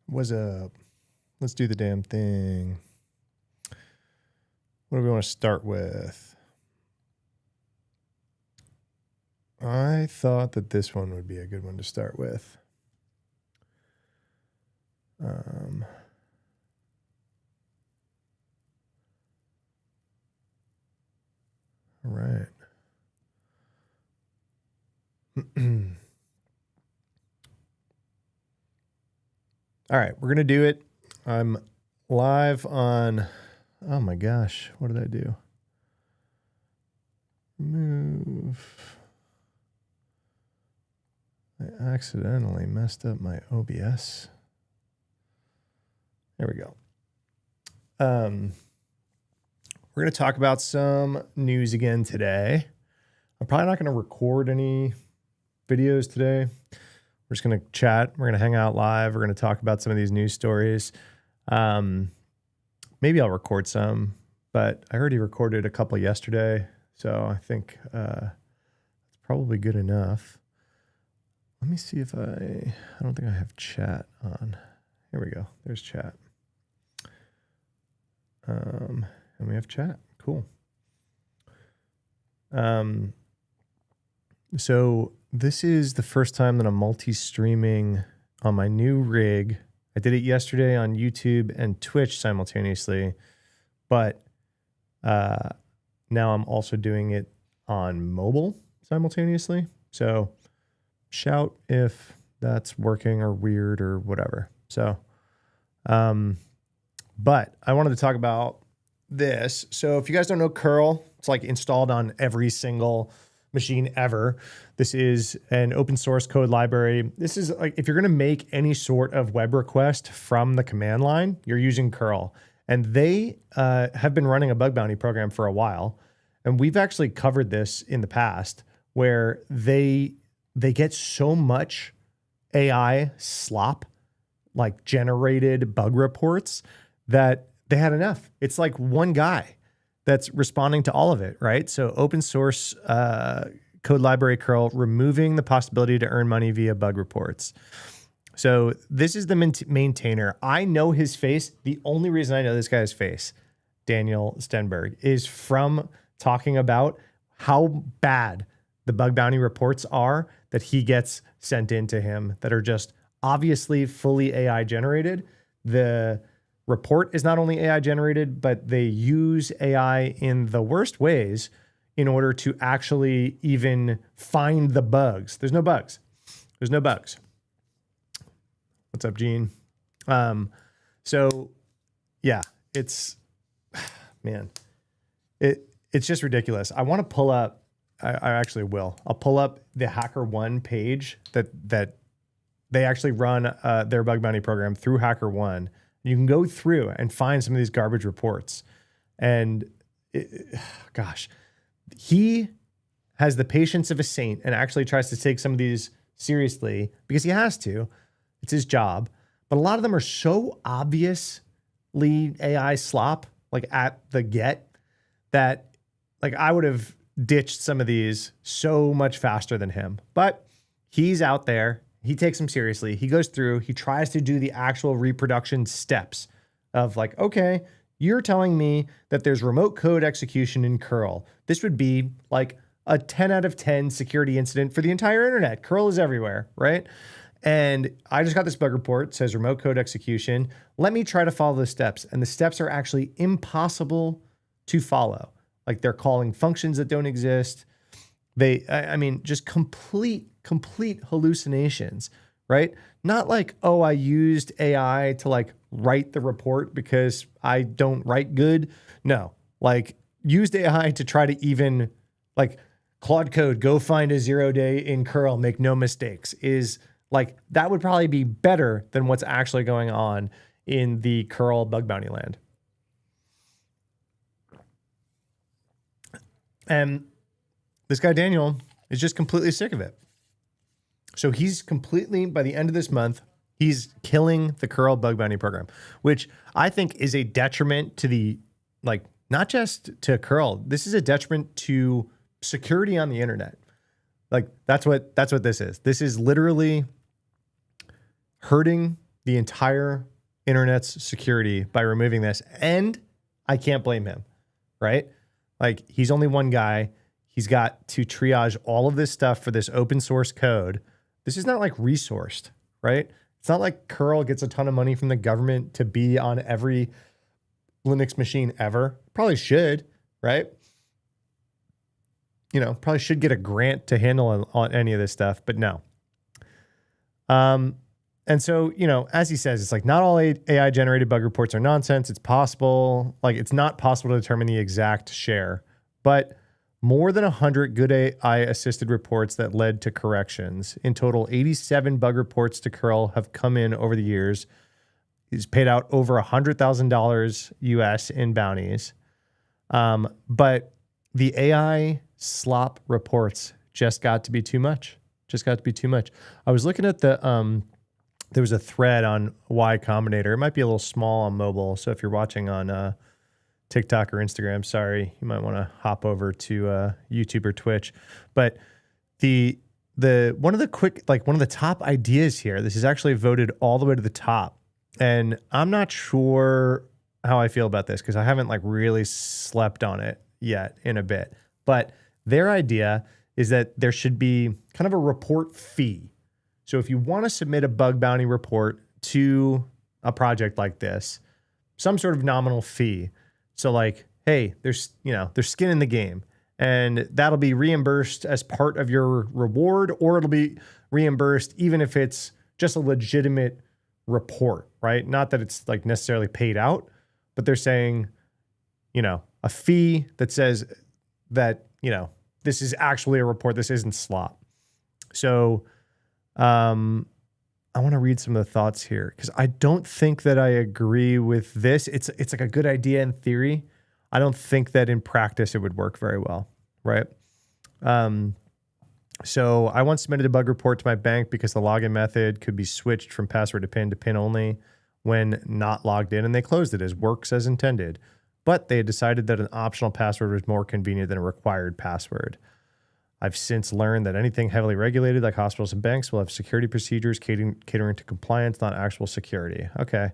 let's do the damn thing. What do we want to start with? I thought that this one would be a good one to start with. All right. All right, we're going to do it. I'm live on, oh my gosh, what did I do? Move. I accidentally messed up my OBS. There we go. We're going to talk about some news again today. I'm probably not going to record any videos today. We're just going to chat. We're going to hang out live. We're going to talk about some of these news stories. Maybe I'll record some, but I already recorded a couple yesterday, so I think it's probably good enough. Let me see if I don't think I have chat on. Here we go. There's chat. And we have chat. Cool. So this is the first time that I'm multi-streaming on my new rig. I did it yesterday on YouTube and Twitch simultaneously, but now I'm also doing it on mobile simultaneously. So shout if that's working or weird or whatever. So, but I wanted to talk about this. So if you guys don't know curl, it's like installed on every single machine ever. This is an open source code library. This is like, if you're going to make any sort of web request from the command line, you're using curl. And they have been running a bug bounty program for a while. And we've actually covered this in the past where they get so much AI slop, like generated bug reports, that they had enough. It's like one guy that's responding to all of it, right? So open source code library curl, removing the possibility to earn money via bug reports. So this is the maintainer. I know his face. The only reason I know this guy's face, Daniel Stenberg, is from talking about how bad the bug bounty reports are that he gets sent into him that are just obviously fully AI generated. The report is not only AI generated, but they use AI in the worst ways in order to actually even find the bugs. There's no bugs. There's no bugs. What's up, Gene? So yeah, it's, man, it's just ridiculous. I want to pull up, I actually will. I'll pull up the HackerOne page that they actually run their bug bounty program through HackerOne. You can go through and find some of these garbage reports. And gosh, he has the patience of a saint and actually tries to take some of these seriously because he has to. It's his job. But a lot of them are so obviously AI slop, like at the get, that like I would have ditched some of these so much faster than him. But he's out there. He takes them seriously. He goes through, he tries to do the actual reproduction steps of like, okay, you're telling me that there's remote code execution in curl. This would be like a 10 out of 10 security incident for the entire internet. Curl is everywhere, right? And I just got this bug report, says remote code execution. Let me try to follow the steps. And the steps are actually impossible to follow. Like they're calling functions that don't exist. I mean, just complete hallucinations, right? Not like, oh, I used AI to like write the report because I don't write good. No, like used AI to try to even like Claude Code, go find a 0-day in curl, make no mistakes, is like, that would probably be better than what's actually going on in the curl bug bounty land. And this guy, Daniel, is just completely sick of it. So he's completely, by the end of this month, he's killing the curl bug bounty program, which I think is a detriment to the, like, not just to curl. This is a detriment to security on the internet. Like that's what this is. This is literally hurting the entire internet's security by removing this. And I can't blame him, right? Like, he's only one guy. He's got to triage all of this stuff for this open source code. This is not like resourced, right? It's not like curl gets a ton of money from the government to be on every Linux machine ever. Probably should, right? You know, probably should get a grant to handle on any of this stuff, but no. And so, you know, as he says, it's like not all AI generated bug reports are nonsense. It's possible, like it's not possible to determine the exact share, but more than 100 good AI assisted reports that led to corrections. In total, 87 bug reports to curl have come in over the years. He's paid out over $100,000 US in bounties. But the AI slop reports just got to be too much. I was looking at the, there was a thread on Y Combinator. It might be a little small on mobile. So if you're watching on TikTok or Instagram, sorry, you might want to hop over to YouTube or Twitch. But the one of the top ideas here, this is actually voted all the way to the top. And I'm not sure how I feel about this because I haven't like really slept on it yet in a bit. But their idea is that there should be kind of a report fee. So if you want to submit a bug bounty report to a project like this, some sort of nominal fee. So like, hey, there's skin in the game, and that'll be reimbursed as part of your reward, or it'll be reimbursed even if it's just a legitimate report, right? Not that it's like necessarily paid out, but they're saying, you know, a fee that says that, you know, this is actually a report. This isn't slop. So, I want to read some of the thoughts here because I don't think that I agree with this. It's like a good idea in theory. I don't think that in practice it would work very well, right? So I once submitted a bug report to my bank because the login method could be switched from password to pin only when not logged in, and they closed it as works as intended. But they had decided that an optional password was more convenient than a required password. I've since learned that anything heavily regulated, like hospitals and banks, will have security procedures catering to compliance, not actual security. Okay.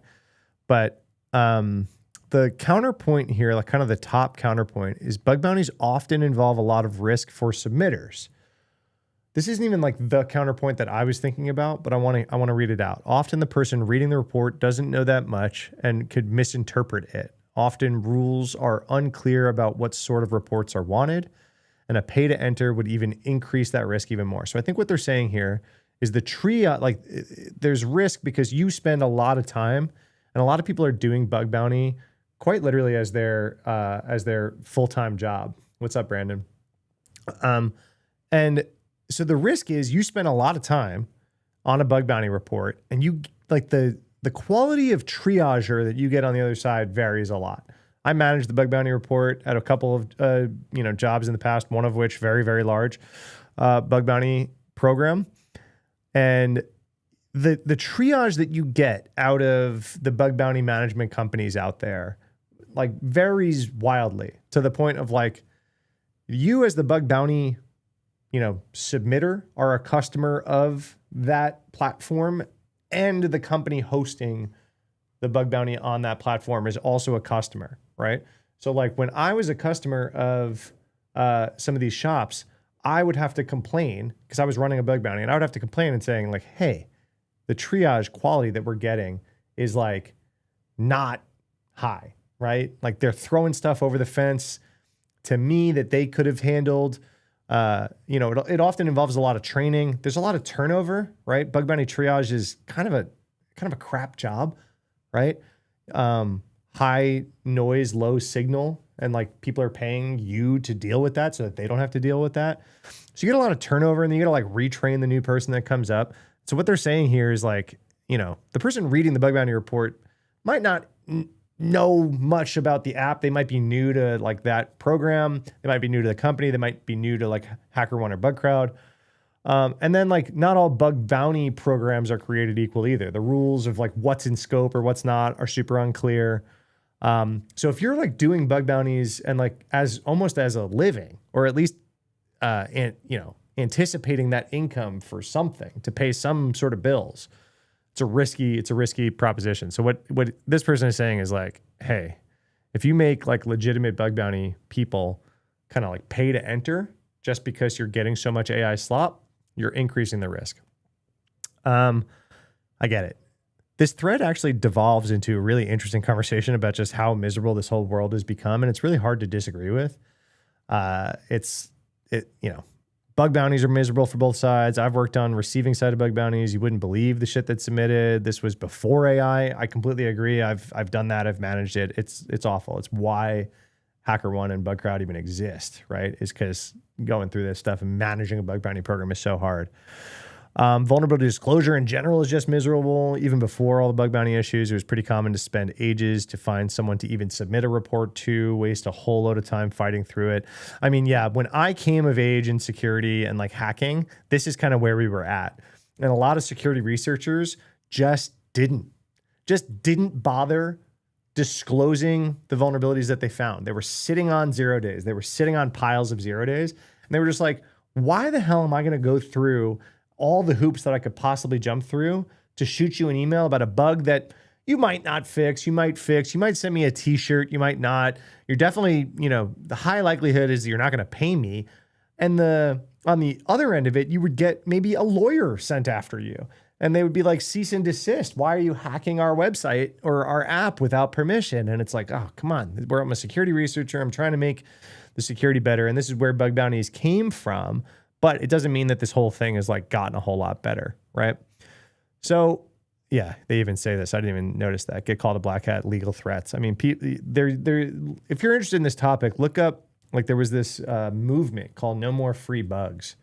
But the counterpoint here, like kind of the top counterpoint, is bug bounties often involve a lot of risk for submitters. This isn't even like the counterpoint that I was thinking about, but I want to read it out. Often the person reading the report doesn't know that much and could misinterpret it. Often rules are unclear about what sort of reports are wanted, and a pay to enter would even increase that risk even more. So I think what they're saying here is the triage, like there's risk because you spend a lot of time, and a lot of people are doing bug bounty quite literally as their full-time job. What's up, Brandon? And so the risk is you spend a lot of time on a bug bounty report, and you like the quality of triager that you get on the other side varies a lot. I managed the bug bounty report at a couple of jobs in the past, one of which very, very large bug bounty program. And the triage that you get out of the bug bounty management companies out there like varies wildly to the point of like you as the bug bounty, submitter are a customer of that platform, and the company hosting the bug bounty on that platform is also a customer. Right. So like when I was a customer of some of these shops, I would have to complain because I was running a bug bounty, and I would have to complain and saying like, hey, the triage quality that we're getting is like not high, right? Like they're throwing stuff over the fence to me that they could have handled. It often involves a lot of training. There's a lot of turnover, right? Bug bounty triage is kind of a crap job, right? High noise, low signal, and like people are paying you to deal with that so that they don't have to deal with that. So you get a lot of turnover, and then you got to like retrain the new person that comes up. So what they're saying here is like, the person reading the bug bounty report might not know much about the app. They might be new to like that program. They might be new to the company. They might be new to like HackerOne or BugCrowd. And then like not all bug bounty programs are created equal either. The rules of like what's in scope or what's not are super unclear. So if you're like doing bug bounties and like almost as a living, or at least, anticipating that income for something to pay some sort of bills, it's a risky proposition. So what this person is saying is like, hey, if you make like legitimate bug bounty people kind of like pay to enter just because you're getting so much AI slop, you're increasing the risk. I get it. This thread actually devolves into a really interesting conversation about just how miserable this whole world has become, and it's really hard to disagree with. Bug bounties are miserable for both sides. I've worked on receiving side of bug bounties. You wouldn't believe the shit that's submitted. This was before AI. I completely agree. I've done that. I've managed it. It's awful. It's why HackerOne and BugCrowd even exist, right? Is because going through this stuff and managing a bug bounty program is so hard. Vulnerability disclosure in general is just miserable. Even before all the bug bounty issues, it was pretty common to spend ages to find someone to even submit a report to, waste a whole load of time fighting through it. I mean, yeah, when I came of age in security and like hacking, this is kind of where we were at. And a lot of security researchers just didn't bother disclosing the vulnerabilities that they found. They were sitting on 0 days. They were sitting on piles of 0 days. And they were just like, why the hell am I going to go through all the hoops that I could possibly jump through to shoot you an email about a bug that you might not fix, you might send me a t-shirt, you might not. You're definitely, the high likelihood is that you're not going to pay me. And on the other end of it, you would get maybe a lawyer sent after you. And they would be like, cease and desist. Why are you hacking our website or our app without permission? And it's like, oh, come on. I'm a security researcher. I'm trying to make the security better. And this is where bug bounties came from. But it doesn't mean that this whole thing has like gotten a whole lot better, right? So yeah, they even say this. I didn't even notice that. Get called a black hat, legal threats. I mean, if you're interested in this topic, look up, like there was this movement called No More Free Bugs.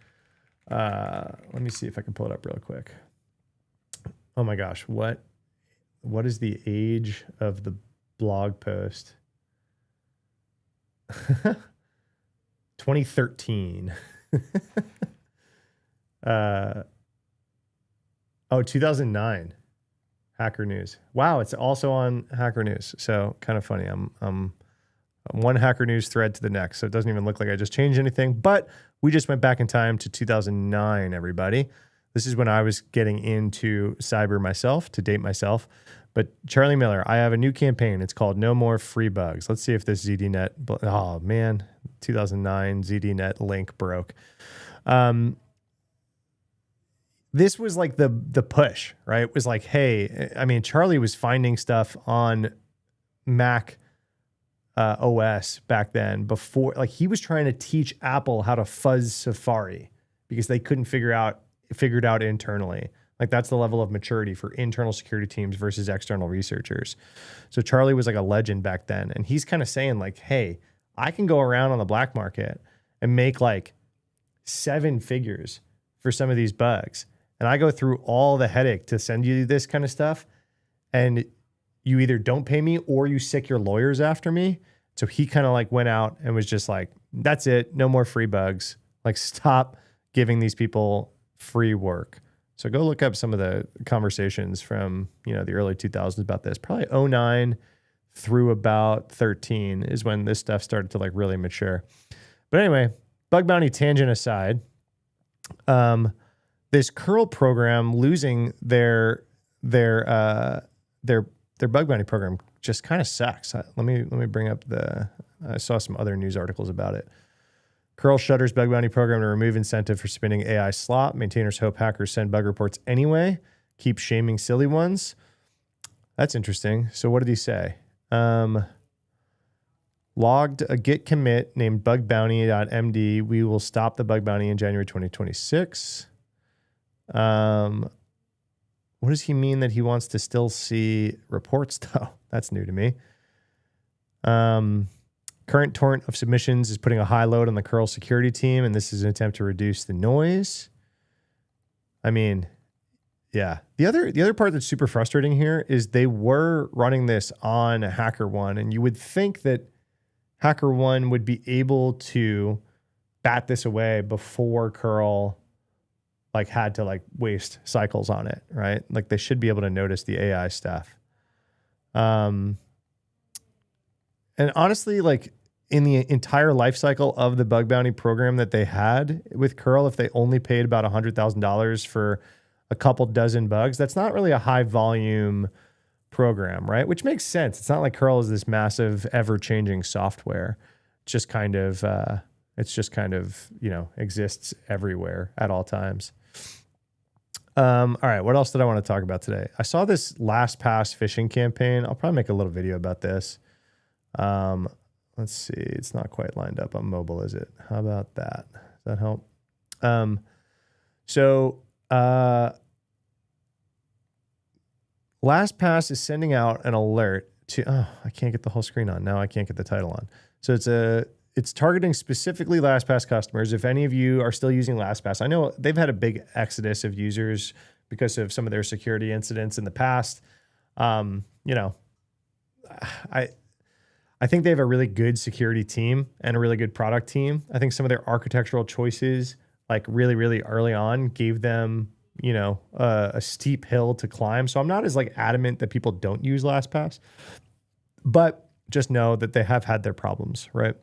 Let me see if I can pull it up real quick. Oh my gosh, what is the age of the blog post? 2013. 2009 Hacker News. Wow, it's also on Hacker News. So kind of funny. I'm one Hacker News thread to the next, so it doesn't even look like I just changed anything. But we just went back in time to 2009. Everybody, this is when I was getting into cyber myself, to date myself. But Charlie Miller, I have a new campaign. It's called No More Free Bugs. Let's see if this ZDNet. Oh man, 2009 ZDNet link broke. This was like the push, right? It was like, hey, I mean, Charlie was finding stuff on Mac OS back then before, like he was trying to teach Apple how to fuzz Safari because they couldn't figure it out internally. Like that's the level of maturity for internal security teams versus external researchers. So Charlie was like a legend back then. And he's kind of saying like, hey, I can go around on the black market and make like 7 figures for some of these bugs. And I go through all the headache to send you this kind of stuff. And you either don't pay me or you sick your lawyers after me. So he kind of like went out and was just like, that's it. No more free bugs. Like stop giving these people free work. So go look up some of the conversations from, the early 2000s about this. Probably 09 through about 13 is when this stuff started to like really mature. But anyway, bug bounty tangent aside, this curl program losing their bug bounty program just kind of sucks. Let me bring up I saw some other news articles about it. Curl shutters bug bounty program to remove incentive for spinning AI slop. Maintainers hope hackers send bug reports anyway. Keep shaming silly ones. That's interesting. So what did he say? Logged a git commit named bugbounty.md. We will stop the bug bounty in January 2026. What does he mean that he wants to still see reports though? That's new to me. Current torrent of submissions is putting a high load on the curl security team, and this is an attempt to reduce the noise. I mean, yeah. The other part that's super frustrating here is they were running this on HackerOne, and you would think that HackerOne would be able to bat this away before curl like had to like waste cycles on it, right? Like they should be able to notice the AI stuff. And honestly, like in the entire life cycle of the bug bounty program that they had with curl, if they only paid about $100,000 for a couple dozen bugs. That's not really a high volume program, right? Which makes sense. It's not like curl is this massive ever changing software. It's just kind of, exists everywhere at all times. All right. What else did I want to talk about today? I saw this LastPass phishing campaign. I'll probably make a little video about this. Let's see. It's not quite lined up on mobile, is it? How about that? Does that help? LastPass is sending out an alert to, I can't get the whole screen on. Now I can't get the title on. So it's targeting specifically LastPass customers. If any of you are still using LastPass, I know they've had a big exodus of users because of some of their security incidents in the past. I think they have a really good security team and a really good product team. I think some of their architectural choices, like really, really early on, gave them, a steep hill to climb. So I'm not as like adamant that people don't use LastPass, but just know that they have had their problems, right?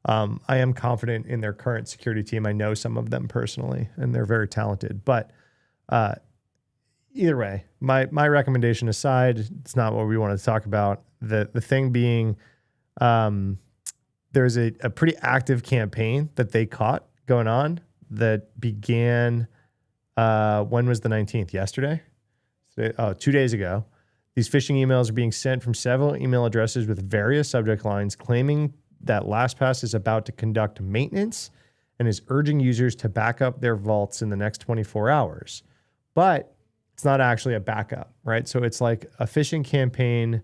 I am confident in their current security team. I know some of them personally, and they're very talented. But either way, my recommendation aside, it's not what we want to talk about. The thing being, there's a pretty active campaign that they caught going on that began, when was the 19th? Yesterday? 2 days ago. These phishing emails are being sent from several email addresses with various subject lines claiming that LastPass is about to conduct maintenance and is urging users to back up their vaults in the next 24 hours. But it's not actually a backup, right? So it's like a phishing campaign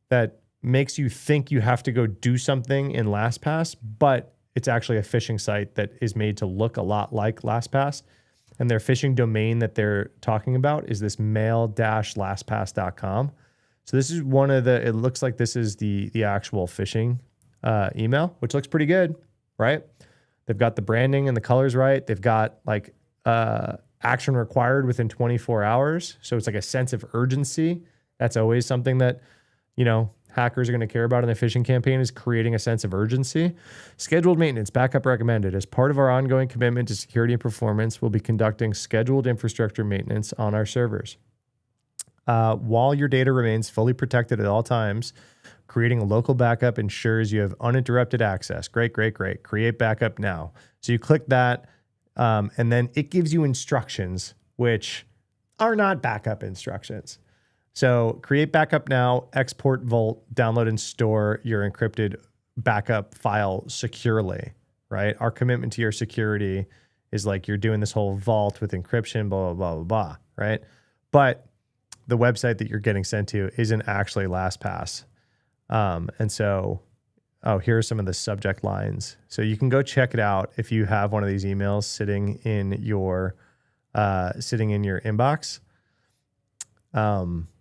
that makes you think you have to go do something in LastPass, but it's actually a phishing site that is made to look a lot like LastPass. And their phishing domain that they're talking about is this mail-lastpass.com. So this is it looks like this is the actual phishing email, which looks pretty good, right? They've got the branding and the colors right. They've got like action required within 24 hours. So it's like a sense of urgency. That's always something that, hackers are going to care about in a phishing campaign, is creating a sense of urgency. Scheduled maintenance, backup recommended. As part of our ongoing commitment to security and performance, we'll be conducting scheduled infrastructure maintenance on our servers. While your data remains fully protected at all times, creating a local backup ensures you have uninterrupted access. Great. Create backup now. So you click that, and then it gives you instructions, which are not backup instructions. So create backup now, export Vault, download and store your encrypted backup file securely, right? Our commitment to your security is like you're doing this whole Vault with encryption, blah, blah, blah, blah, right? But the website that you're getting sent to isn't actually LastPass. And so, here are some of the subject lines. So you can go check it out if you have one of these emails sitting in your inbox.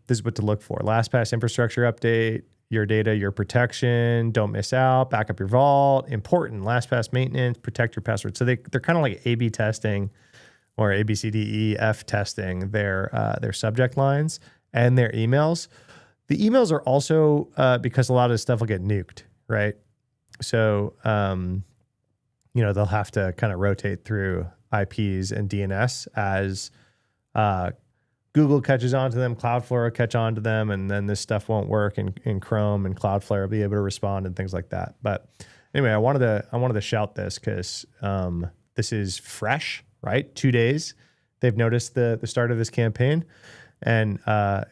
This is what to look for. LastPass infrastructure update, your data, your protection, don't miss out, back up your vault, important, LastPass maintenance, protect your password. So they're kind of like A/B testing or ABCDEF testing their subject lines and their emails. The emails are also, because a lot of this stuff will get nuked, right? So, they'll have to kind of rotate through IPs and DNS as Google catches on to them, Cloudflare will catch on to them, and then this stuff won't work in Chrome, and Cloudflare will be able to respond and things like that. But anyway, I wanted to shout this because this is fresh, right? 2 days. They've noticed the start of this campaign, and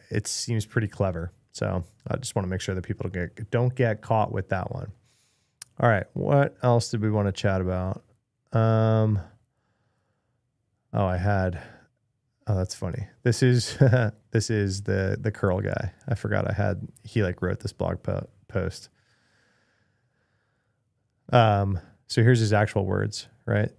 it seems pretty clever. So I just want to make sure that people don't get caught with that one. All right, what else did we want to chat about? Oh, that's funny. This is the curl guy. I forgot he wrote this blog post. So here's his actual words, right?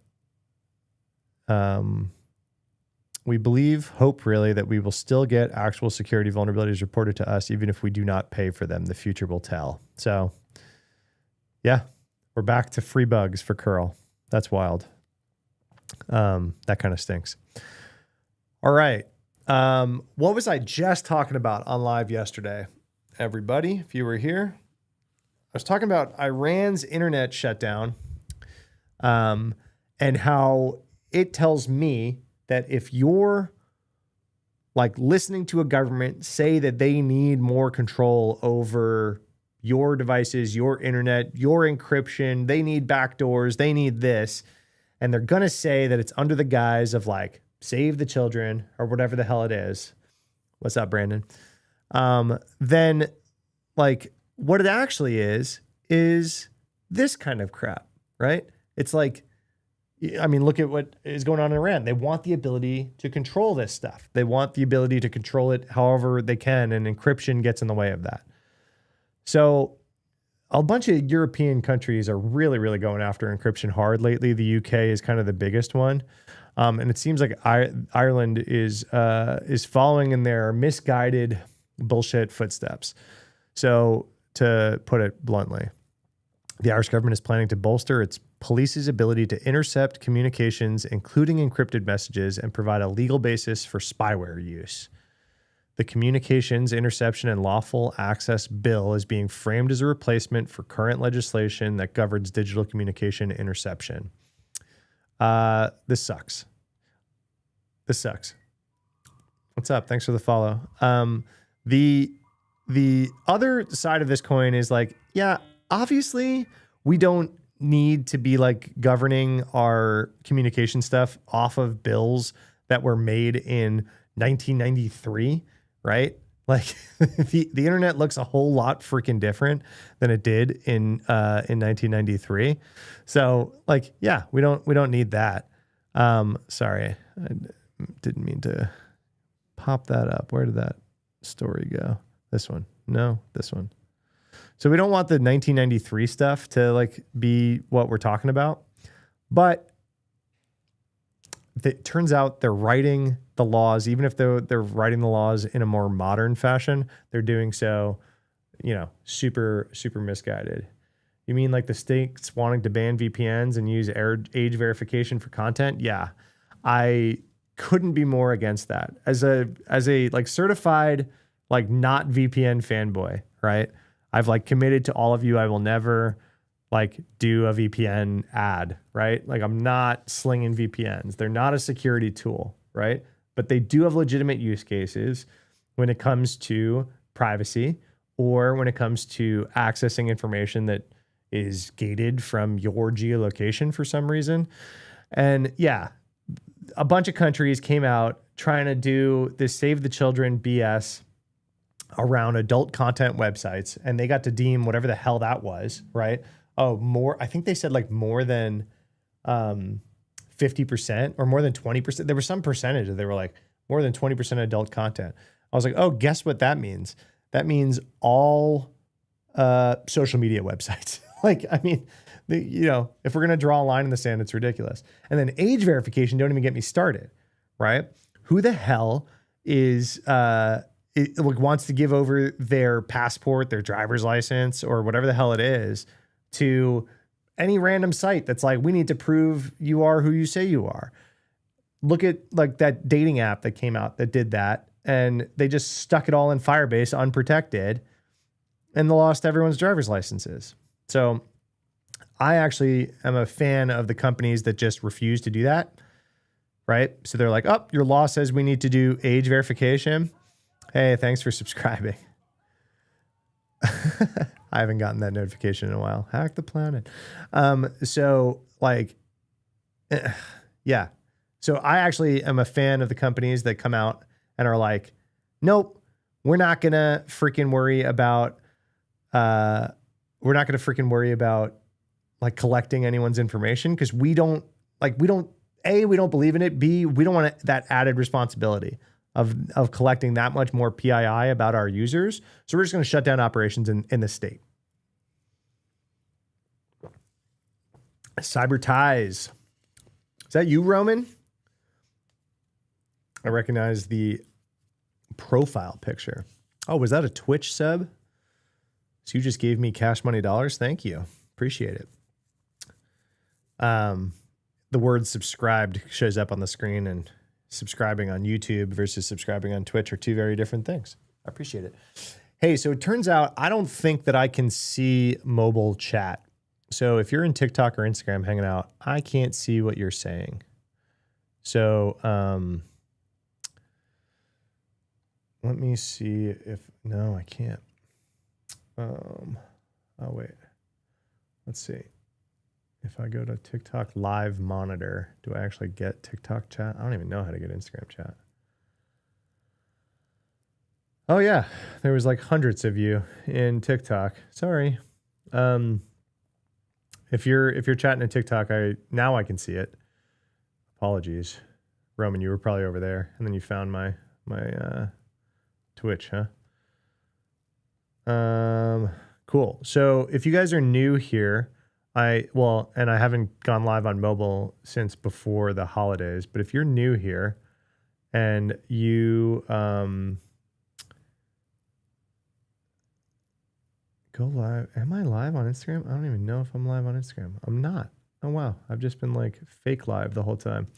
We hope really that we will still get actual security vulnerabilities reported to us, even if we do not pay for them. The future will tell. So yeah, we're back to free bugs for curl. That's wild. That kind of stinks. All right. What was I just talking about on live yesterday? Everybody, if you were here, I was talking about Iran's internet shutdown, and how it tells me that if your like listening to a government say that they need more control over your devices, your internet, your encryption. They need backdoors. They need this. And they're going to say that it's under the guise of like, save the children or whatever the hell it is. What's up, Brandon? Then like what it actually is this kind of crap, right? It's like, I mean, look at what is going on in Iran. They want the ability to control this stuff. They want the ability to control it however they can, and encryption gets in the way of that. So a bunch of European countries are really, really going after encryption hard lately. The UK is kind of the biggest one. And it seems like Ireland is following in their misguided bullshit footsteps. So to put it bluntly, the Irish government is planning to bolster its police's ability to intercept communications, including encrypted messages, and provide a legal basis for spyware use. The Communications Interception and Lawful Access Bill is being framed as a replacement for current legislation that governs digital communication interception. This sucks. This sucks. What's up? Thanks for the follow. The other side of this coin is like, yeah, obviously we don't need to be like governing our communication stuff off of bills that were made in 1993, right? Like the internet looks a whole lot freaking different than it did in 1993. So like, yeah, we don't need that. Sorry, I didn't mean to pop that up. Where did that story go? This one? No, this one. So we don't want the 1993 stuff to like be what we're talking about, but it turns out they're writing the laws, even if they're writing the laws in a more modern fashion, they're doing so, you know, super, super misguided. You mean like the states wanting to ban VPNs and use age verification for content? Yeah, I couldn't be more against that. As a like certified, like not VPN fanboy, right? I've like committed to all of you. I will never like do a VPN ad, right? Like I'm not slinging VPNs. They're not a security tool, right? But they do have legitimate use cases when it comes to privacy or when it comes to accessing information that is gated from your geolocation for some reason. And yeah, a bunch of countries came out trying to do this save the children BS around adult content websites, and they got to deem whatever the hell that was, right? Oh, I think they said like more than 50% or more than 20%. There was some percentage that they were like more than 20% adult content. I was like, oh, guess what that means? That means all social media websites. Like, I mean, you know, if we're going to draw a line in the sand, it's ridiculous. And then age verification, don't even get me started, right? Who the hell is wants to give over their passport, their driver's license, or whatever the hell it is to any random site that's like, we need to prove you are who you say you are. Look at like that dating app that came out that did that, and they just stuck it all in Firebase unprotected, and they lost everyone's driver's licenses. So I actually am a fan of the companies that just refuse to do that, right? So they're like, oh, your law says we need to do age verification. Hey, thanks for subscribing. I haven't gotten that notification in a while. Hack the planet. So like, yeah. So I actually am a fan of the companies that come out and are like, nope, we're not going to freaking worry about, like collecting anyone's information because we don't believe in it. B, we don't want that added responsibility of collecting that much more PII about our users. So we're just going to shut down operations in the state. Cyber ties. Is that you, Roman? I recognize the profile picture. Oh, was that a Twitch sub? So you just gave me cash money dollars. Thank you. Appreciate it. The word subscribed shows up on the screen, and subscribing on YouTube versus subscribing on Twitch are two very different things. I appreciate it. Hey, so it turns out I don't think that I can see mobile chat. So if you're in TikTok or Instagram hanging out, I can't see what you're saying. So let me see if, no, I can't. Oh wait, let's see. If I go to TikTok live monitor, do I actually get TikTok chat? I don't even know how to get Instagram chat. Oh yeah, there was like hundreds of you in TikTok. Sorry. If you're chatting in TikTok, now I can see it. Apologies. Roman, you were probably over there, and then you found my Twitch, huh? Cool. So if you guys are new here, and I haven't gone live on mobile since before the holidays, but if you're new here and you go live, am I live on Instagram? I don't even know if I'm live on Instagram. I'm not. Oh wow, I've just been like fake live the whole time.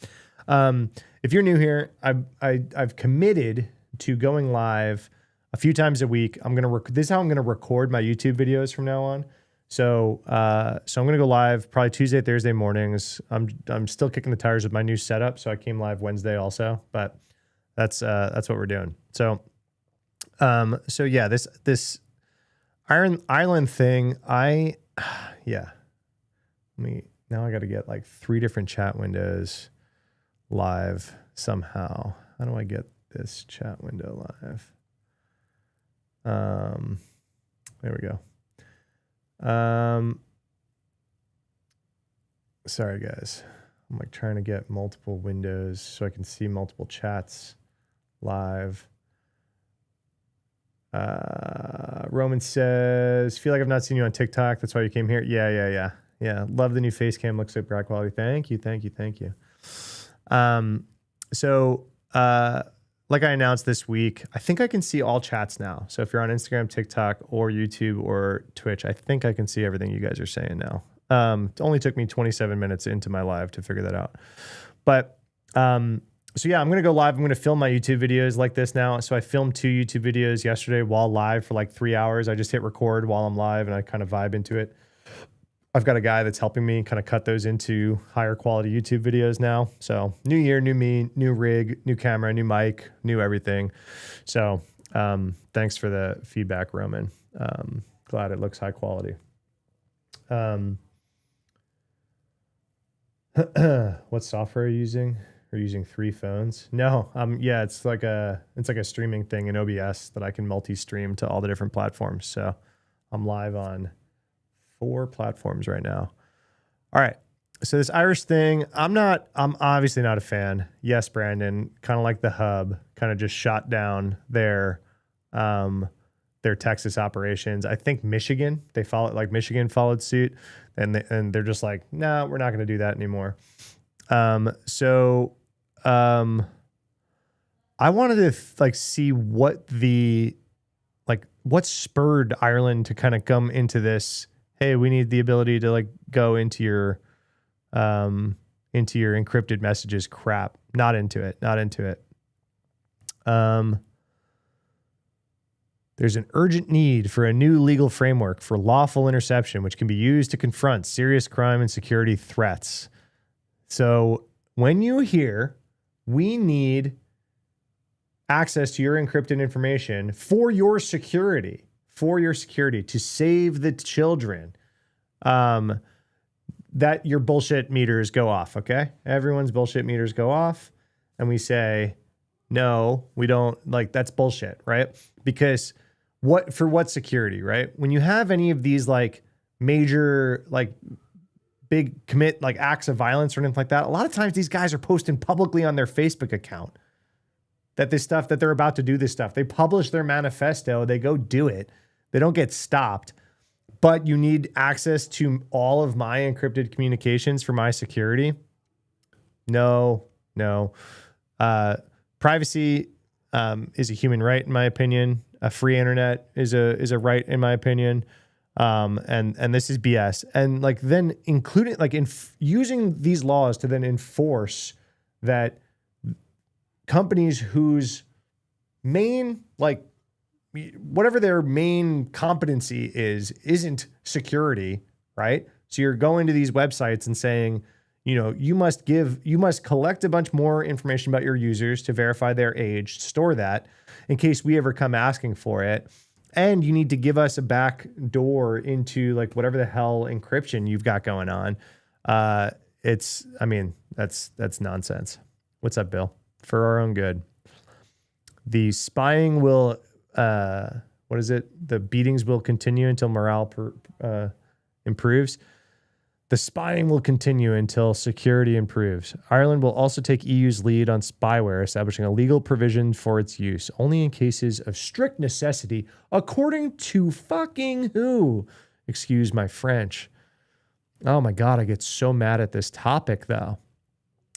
If you're new here, I've committed to going live a few times a week. This is how I'm gonna record my YouTube videos from now on. So I'm gonna go live probably Tuesday, Thursday mornings. I'm still kicking the tires with my new setup, so I came live Wednesday also. But that's what we're doing. So yeah, this Ireland thing, now I got to get like 3 different chat windows live somehow. How do I get this chat window live? There we go. Sorry guys. I'm like trying to get multiple windows so I can see multiple chats live. Roman says, feel like I've not seen you on TikTok. That's why you came here. Yeah. Love the new face cam. Looks like high quality. Thank you. Like I announced this week, I think I can see all chats now. So if you're on Instagram, TikTok, or YouTube, or Twitch, I think I can see everything you guys are saying now. It only took me 27 minutes into my live to figure that out. But so yeah, I'm going to go live. I'm going to film my YouTube videos like this now. So I filmed 2 YouTube videos yesterday while live for like 3 hours. I just hit record while I'm live and I kind of vibe into it. I've got a guy that's helping me kind of cut those into higher quality YouTube videos now. So new year, new me, new rig, new camera, new mic, new everything. So thanks for the feedback, Roman. Glad it looks high quality. What software are you using? Are you using 3 phones? No. Yeah, it's like a streaming thing in OBS that I can multi-stream to all the different platforms. So I'm live on 4 platforms right now. All right. So this Irish thing, I'm obviously not a fan. Yes, Brandon, kind of like the hub, kind of just shot down their Texas operations. I think Michigan followed suit, and they're just like, no, we're not going to do that anymore. I wanted to see what spurred Ireland to kind of come into this. Hey, we need the ability to go into your encrypted messages crap. Not into it. There's an urgent need for a new legal framework for lawful interception, which can be used to confront serious crime and security threats. So when you hear we need access to your encrypted information for your security to save the children, that your bullshit meters go off. Okay. Everyone's bullshit meters go off. And we say, no, we don't, that's bullshit. Right. Because what security, right? When you have any of these major, big commit acts of violence or anything like that, a lot of times these guys are posting publicly on their Facebook account that they're about to do this stuff. They publish their manifesto, they go do it. They don't get stopped, but you need access to all of my encrypted communications for my security. No. Privacy is a human right, in my opinion. A free internet is a right, in my opinion. And this is BS. And then including using these laws to then enforce that companies whose main whatever their main competency isn't security, right? So you're going to these websites and saying you must collect a bunch more information about your users to verify their age, store that in case we ever come asking for it. And you need to give us a back door into like whatever the hell encryption you've got going on. That's nonsense. What's up, Bill? For our own good. The spying will, the beatings will continue until morale improves. The spying will continue until security improves. Ireland will also take EU's lead on spyware, establishing a legal provision for its use, only in cases of strict necessity, according to fucking who? Excuse my French. Oh my God, I get so mad at this topic, though.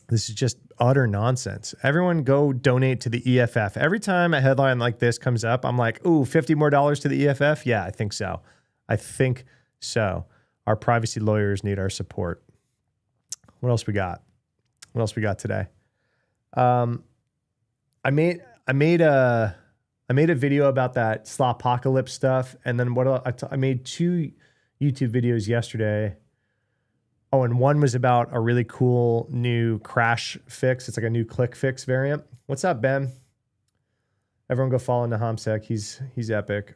This is just utter nonsense. Everyone go donate to the EFF. Every time a headline like this comes up, I'm like, ooh, $50 more to the EFF? Yeah, I think so. Our privacy lawyers need our support. What else we got? What else we got today? I made a video about that Slopocalypse stuff, and then I made 2 YouTube videos yesterday. Oh, and one was about a really cool new crash fix. It's like a new click fix variant. What's up, Ben? Everyone go follow Nahamsec. He's epic.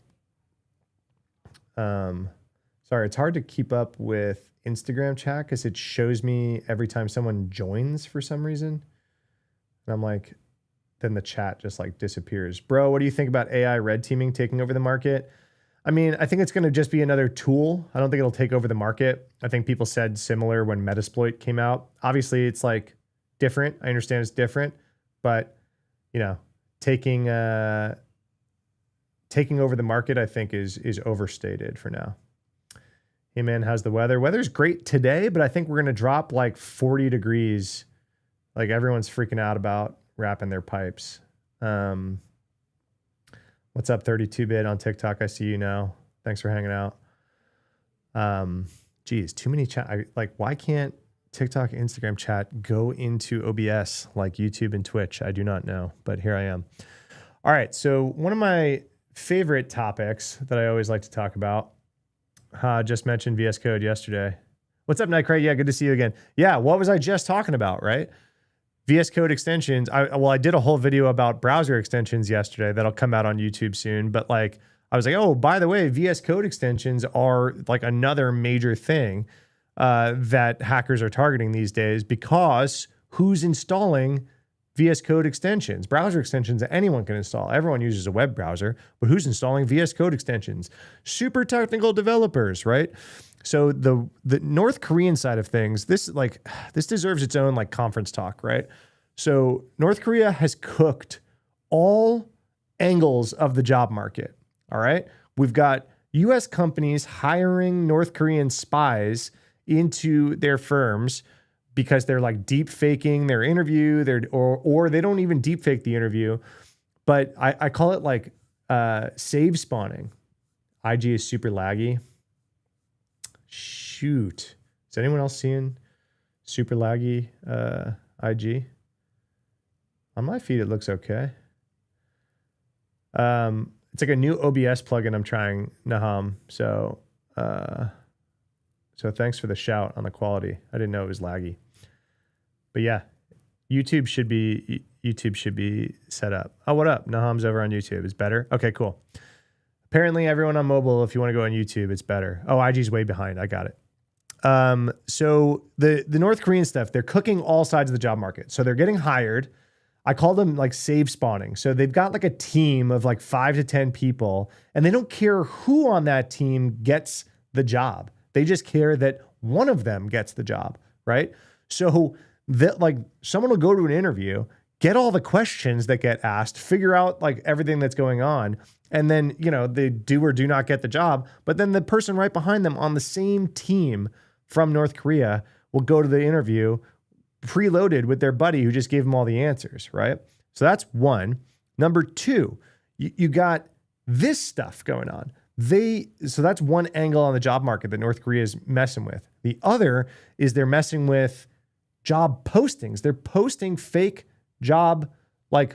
Sorry, it's hard to keep up with Instagram chat because it shows me every time someone joins for some reason. And I'm like, then the chat just like disappears. Bro, what do you think about AI red teaming taking over the market? I mean, I think it's going to just be another tool. I don't think it'll take over the market. I think people said similar when Metasploit came out. Obviously, it's like different. I understand it's different, but taking over the market, I think is overstated for now. Hey man, how's the weather? Weather's great today, but I think we're going to drop like 40 degrees. Like everyone's freaking out about wrapping their pipes. What's up, 32-bit on TikTok? I see you now. Thanks for hanging out. Geez, too many chat. Why can't TikTok, Instagram chat go into OBS like YouTube and Twitch? I do not know, but here I am. All right, so one of my favorite topics that I always like to talk about, just mentioned VS Code yesterday. What's up, Nightcray? Yeah, good to see you again. Yeah, what was I just talking about, right? VS Code extensions. I did a whole video about browser extensions yesterday that'll come out on YouTube soon. But I was like, oh, by the way, VS Code extensions are like another major thing that hackers are targeting these days, because who's installing VS Code extensions? Browser extensions that anyone can install. Everyone uses a web browser, but who's installing VS Code extensions? Super technical developers, right? So the North Korean side of things, this deserves its own conference talk, right? So North Korea has cooked all angles of the job market. All right. We've got US companies hiring North Korean spies into their firms because they're deep faking their interview, or they don't even deep fake the interview. But I call it save spawning. IG is super laggy. Shoot. Is anyone else seeing super laggy IG? On my feed, it looks okay. It's like a new OBS plugin I'm trying, Naham. So thanks for the shout on the quality. I didn't know it was laggy. But yeah, YouTube should be set up. Oh, what up? Naham's over on YouTube. It's better? Okay, cool. Apparently everyone on mobile, if you want to go on YouTube, it's better. Oh, IG's way behind. I got it. So the North Korean stuff, they're cooking all sides of the job market. So they're getting hired. I call them save spawning. So they've got a team of 5 to 10 people, and they don't care who on that team gets the job. They just care that one of them gets the job, right? So that someone will go to an interview, get all the questions that get asked, figure out everything that's going on. And then, they do or do not get the job. But then the person right behind them on the same team from North Korea will go to the interview preloaded with their buddy who just gave them all the answers, right? So that's one. Number two, you got this stuff going on. So that's one angle on the job market that North Korea is messing with. The other is they're messing with job postings. They're posting fake job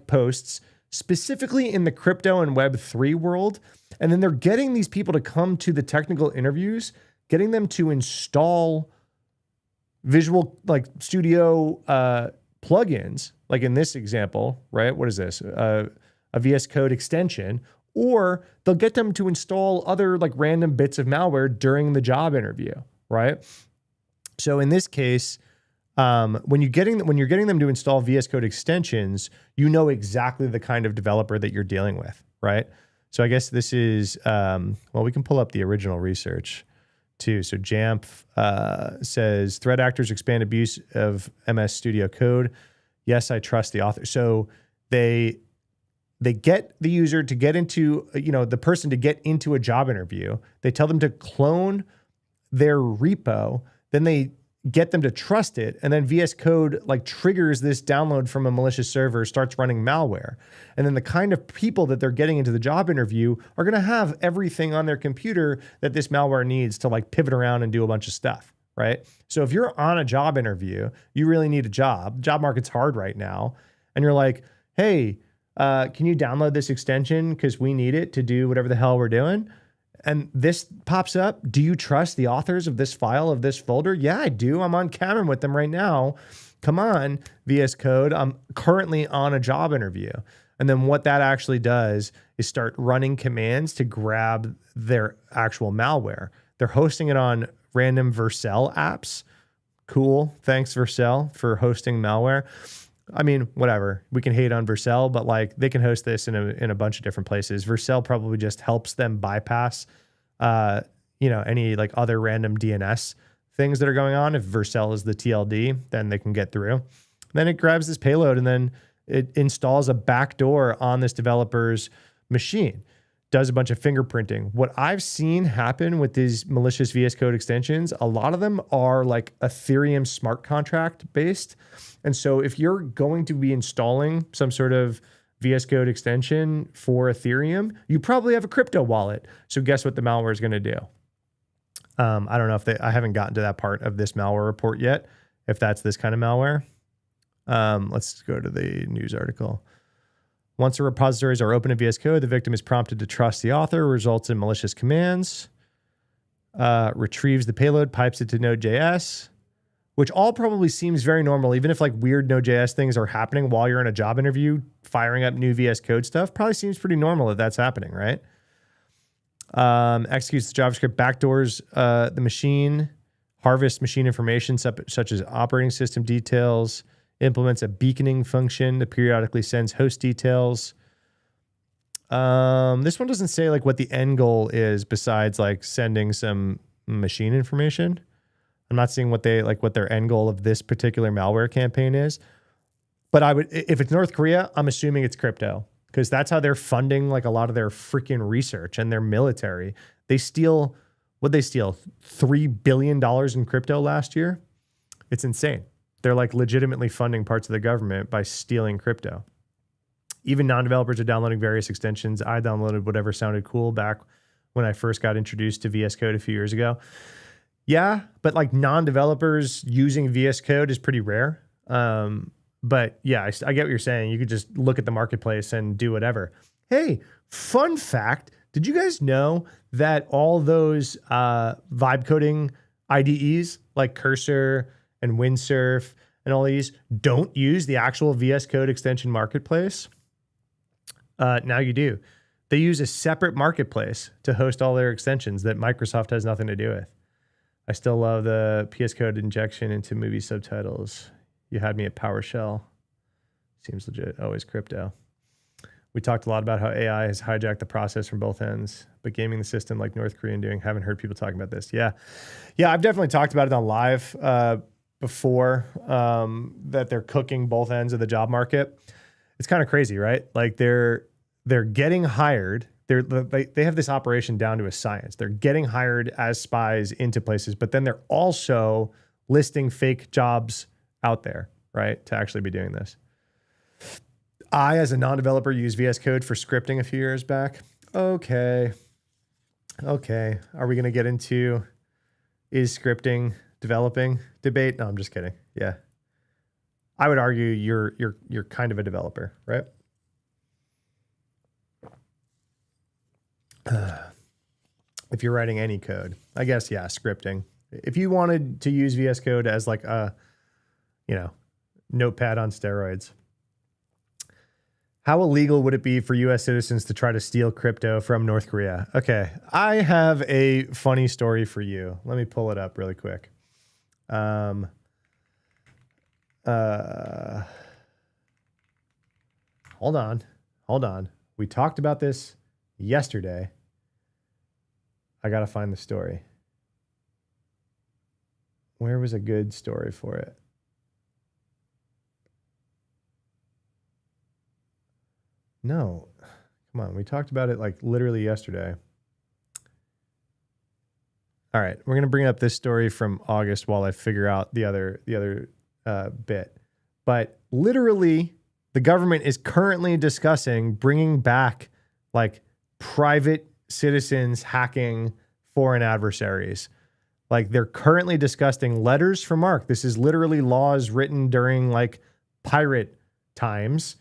posts, specifically in the crypto and Web3 world. And then they're getting these people to come to the technical interviews, getting them to install Visual like Studio plugins, like in this example, right? What is this? A VS Code extension, or they'll get them to install other like random bits of malware during the job interview, right? So in this case, when you're getting them to install VS Code extensions, you know exactly the kind of developer that you're dealing with, right? So I guess this is, well, we can pull up the original research too. So Jamf says threat actors expand abuse of MS Studio Code. Yes, I trust the author. So they get the user to get into, the person to get into a job interview. They tell them to clone their repo. Then they get them to trust it. And then VS Code like triggers this download from a malicious server, starts running malware. And then the kind of people that they're getting into the job interview are going to have everything on their computer that this malware needs to like pivot around and do a bunch of stuff, right? So if you're on a job interview, you really need a job. Job market's hard right now. And you're like, hey, can you download this extension? Because we need it to do whatever the hell we're doing. And this pops up. Do you trust the authors of this file, of this folder? Yeah, I do. I'm on camera with them right now. Come on, VS Code. I'm currently on a job interview. And then what that actually does is start running commands to grab their actual malware. They're hosting it on random Vercel apps. Cool. Thanks, Vercel, for hosting malware. I mean, whatever. We can hate on Vercel, but like they can host this in a bunch of different places. Vercel probably just helps them bypass, any like other random DNS things that are going on. If Vercel is the TLD, then they can get through. Then it grabs this payload and then it installs a backdoor on this developer's machine, does a bunch of fingerprinting. What I've seen happen with these malicious VS Code extensions, a lot of them are like Ethereum smart contract based. And so if you're going to be installing some sort of VS Code extension for Ethereum, you probably have a crypto wallet. So guess what the malware is going to do? I don't know if I haven't gotten to that part of this malware report yet, if that's this kind of malware. Let's go to the news article. Once the repositories are open in VS Code, the victim is prompted to trust the author, results in malicious commands, retrieves the payload, pipes it to Node.js, which all probably seems very normal, even if like weird Node.js things are happening while you're in a job interview, firing up new VS Code stuff, probably seems pretty normal that that's happening, right? Executes the JavaScript, backdoors the machine, harvests machine information such as operating system details, implements a beaconing function that periodically sends host details. This one doesn't say like what the end goal is besides like sending some machine information. I'm not seeing what their end goal of this particular malware campaign is. But if it's North Korea, I'm assuming it's crypto, because that's how they're funding like a lot of their freaking research and their military. They steal $3 billion in crypto last year. It's insane. They're like legitimately funding parts of the government by stealing crypto. Even non-developers are downloading various extensions. I downloaded whatever sounded cool back when I first got introduced to VS Code a few years ago. Yeah, but like non-developers using VS Code is pretty rare. But yeah, I get what you're saying. You could just look at the marketplace and do whatever. Hey, fun fact. Did you guys know that all those vibe coding IDEs like Cursor and Windsurf and all these don't use the actual VS Code extension marketplace? Now you do. They use a separate marketplace to host all their extensions that Microsoft has nothing to do with. I still love the PS Code injection into movie subtitles. You had me at PowerShell. Seems legit. Always crypto. We talked a lot about how AI has hijacked the process from both ends, but gaming the system like North Korean doing, haven't heard people talking about this. Yeah, I've definitely talked about it on live before, that they're cooking both ends of the job market. It's kind of crazy, right? Like they're getting hired. They have this operation down to a science. They're getting hired as spies into places, but then they're also listing fake jobs out there, right, to actually be doing this. I, as a non-developer, used VS Code for scripting a few years back. Okay. Are we going to get into is scripting developing debate? No, I'm just kidding. Yeah. I would argue you're kind of a developer, right? If you're writing any code, I guess, yeah, scripting. If you wanted to use VS Code as like a, notepad on steroids, how illegal would it be for US citizens to try to steal crypto from North Korea? Okay, I have a funny story for you. Let me pull it up really quick. Hold on. We talked about this yesterday. I got to find the story. Where was a good story for it? No, come on. We talked about it like literally yesterday. All right. We're going to bring up this story from August while I figure out the other bit. But literally, the government is currently discussing bringing back like private citizens hacking foreign adversaries. Like they're currently discussing letters from Mark. This is literally laws written during like pirate times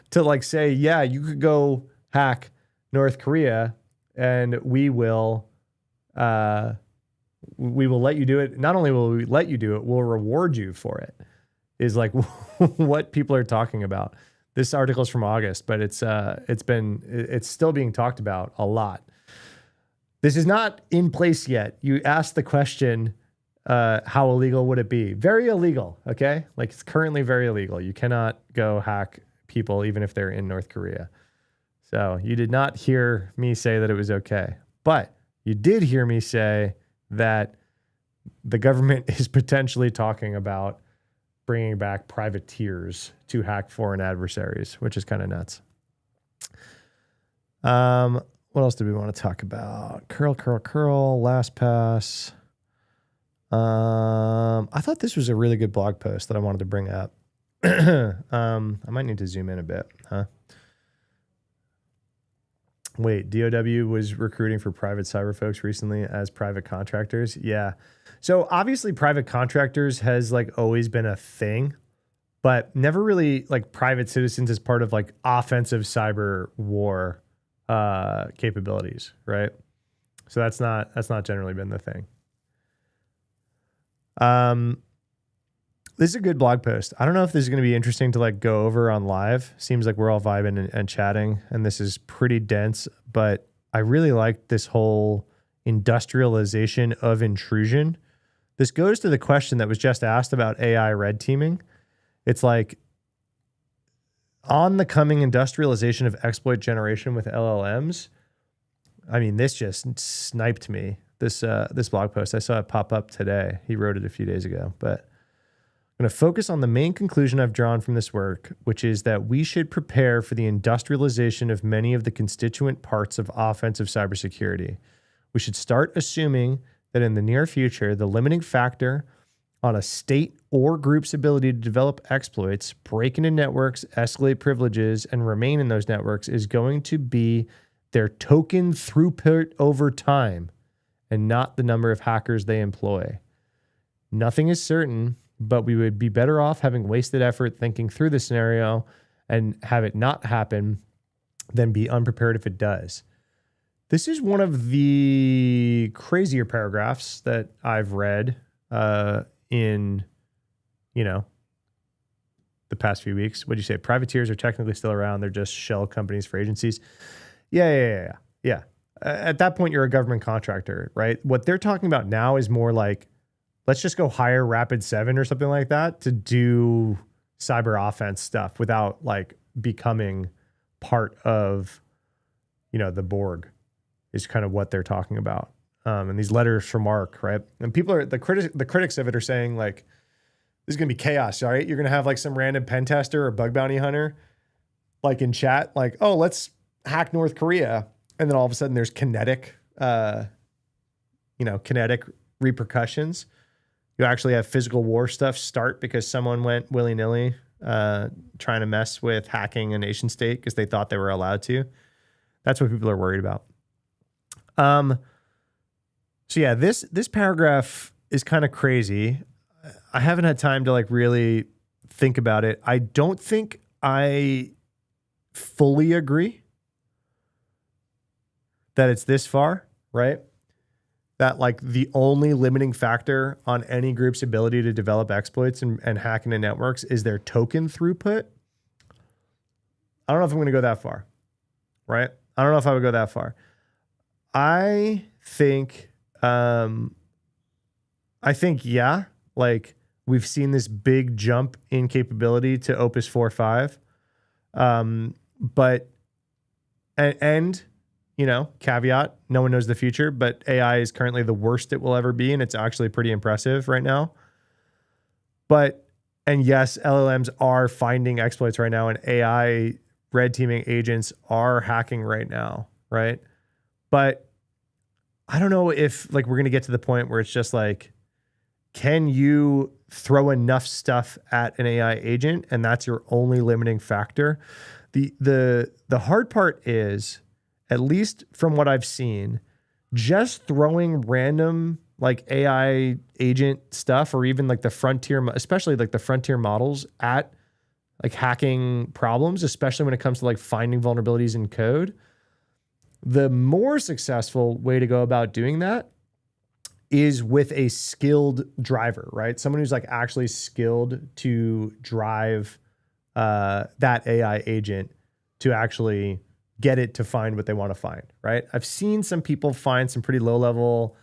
to like say, yeah, you could go hack North Korea and we will let you do it. Not only will we let you do it, we'll reward you for it, is like what people are talking about. This article is from August, but it's still being talked about a lot. This is not in place yet. You asked the question, how illegal would it be? Very illegal, okay? Like it's currently very illegal. You cannot go hack people even if they're in North Korea. So you did not hear me say that it was okay. But you did hear me say that the government is potentially talking about bringing back privateers to hack foreign adversaries, which is kind of nuts. What else do we want to talk about? Curl, LastPass. I thought this was a really good blog post that I wanted to bring up. I might need to zoom in a bit, huh? Wait, DOW was recruiting for private cyber folks recently as private contractors. Yeah. So obviously private contractors has like always been a thing, but never really like private citizens as part of like offensive cyber war capabilities, right? So that's not generally been the thing. This is a good blog post. I don't know if this is going to be interesting to like go over on live. Seems like we're all vibing and chatting, and this is pretty dense, but I really like this whole industrialization of intrusion. This goes to the question that was just asked about AI red teaming. It's like on the coming industrialization of exploit generation with LLMs. I mean, this just sniped me. This blog post, I saw it pop up today. He wrote it a few days ago, but I'm going to focus on the main conclusion I've drawn from this work, which is that we should prepare for the industrialization of many of the constituent parts of offensive cybersecurity. We should start assuming that in the near future, the limiting factor on a state or group's ability to develop exploits, break into networks, escalate privileges, and remain in those networks is going to be their token throughput over time and not the number of hackers they employ. Nothing is certain, but we would be better off having wasted effort thinking through the scenario and have it not happen than be unprepared if it does. This is one of the crazier paragraphs that I've read in, the past few weeks. What'd you say? Privateers are technically still around. They're just shell companies for agencies. Yeah. At that point, you're a government contractor, right? What they're talking about now is more like, let's just go hire Rapid7 or something like that to do cyber offense stuff without like becoming part of, the Borg is kind of what they're talking about. And these letters from Mark, right? And people are, the critics of it are saying like, this is going to be chaos, right? You're going to have like some random pen tester or bug bounty hunter, like in chat, like, oh, let's hack North Korea. And then all of a sudden there's kinetic repercussions. You actually have physical war stuff start because someone went willy-nilly trying to mess with hacking a nation state because they thought they were allowed to. That's what people are worried about. So yeah, this paragraph is kind of crazy. I haven't had time to like really think about it. I don't think I fully agree that it's this far, right? that like the only limiting factor on any group's ability to develop exploits and hack into networks is their token throughput. I don't know if I'm going to go that far, right? I don't know if I would go that far. I think, yeah, like we've seen this big jump in capability to Opus 4.5. But, and, you know, caveat, no one knows the future, but AI is currently the worst it will ever be. And it's actually pretty impressive right now. But, and yes, LLMs are finding exploits right now, and AI red teaming agents are hacking right now, right? But I don't know if like we're going to get to the point where it's just like, can you throw enough stuff at an AI agent and that's your only limiting factor? The hard part is, at least from what I've seen, just throwing random like AI agent stuff, or even like the frontier, especially like the frontier models at like hacking problems, especially when it comes to like finding vulnerabilities in code. The more successful way to go about doing that is with a skilled driver, right? Someone who's like actually skilled to drive that AI agent to actually get it to find what they want to find, right? I've seen some people find some pretty low level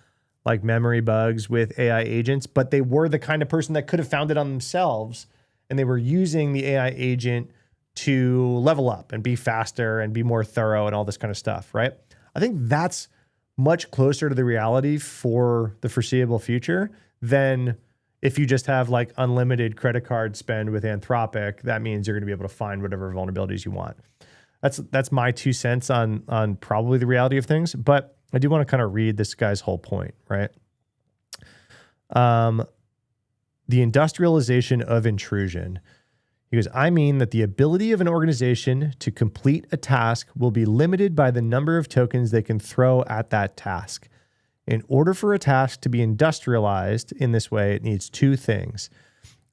like memory bugs with AI agents, but they were the kind of person that could have found it on themselves, and they were using the AI agent to level up and be faster and be more thorough and all this kind of stuff, right? I think that's much closer to the reality for the foreseeable future than if you just have like unlimited credit card spend with Anthropic. That means you're going to be able to find whatever vulnerabilities you want. That's my 2 cents on probably the reality of things, but I do want to kind of read this guy's whole point, right? The industrialization of intrusion. He goes, I mean that the ability of an organization to complete a task will be limited by the number of tokens they can throw at that task. In order for a task to be industrialized in this way, it needs 2 things.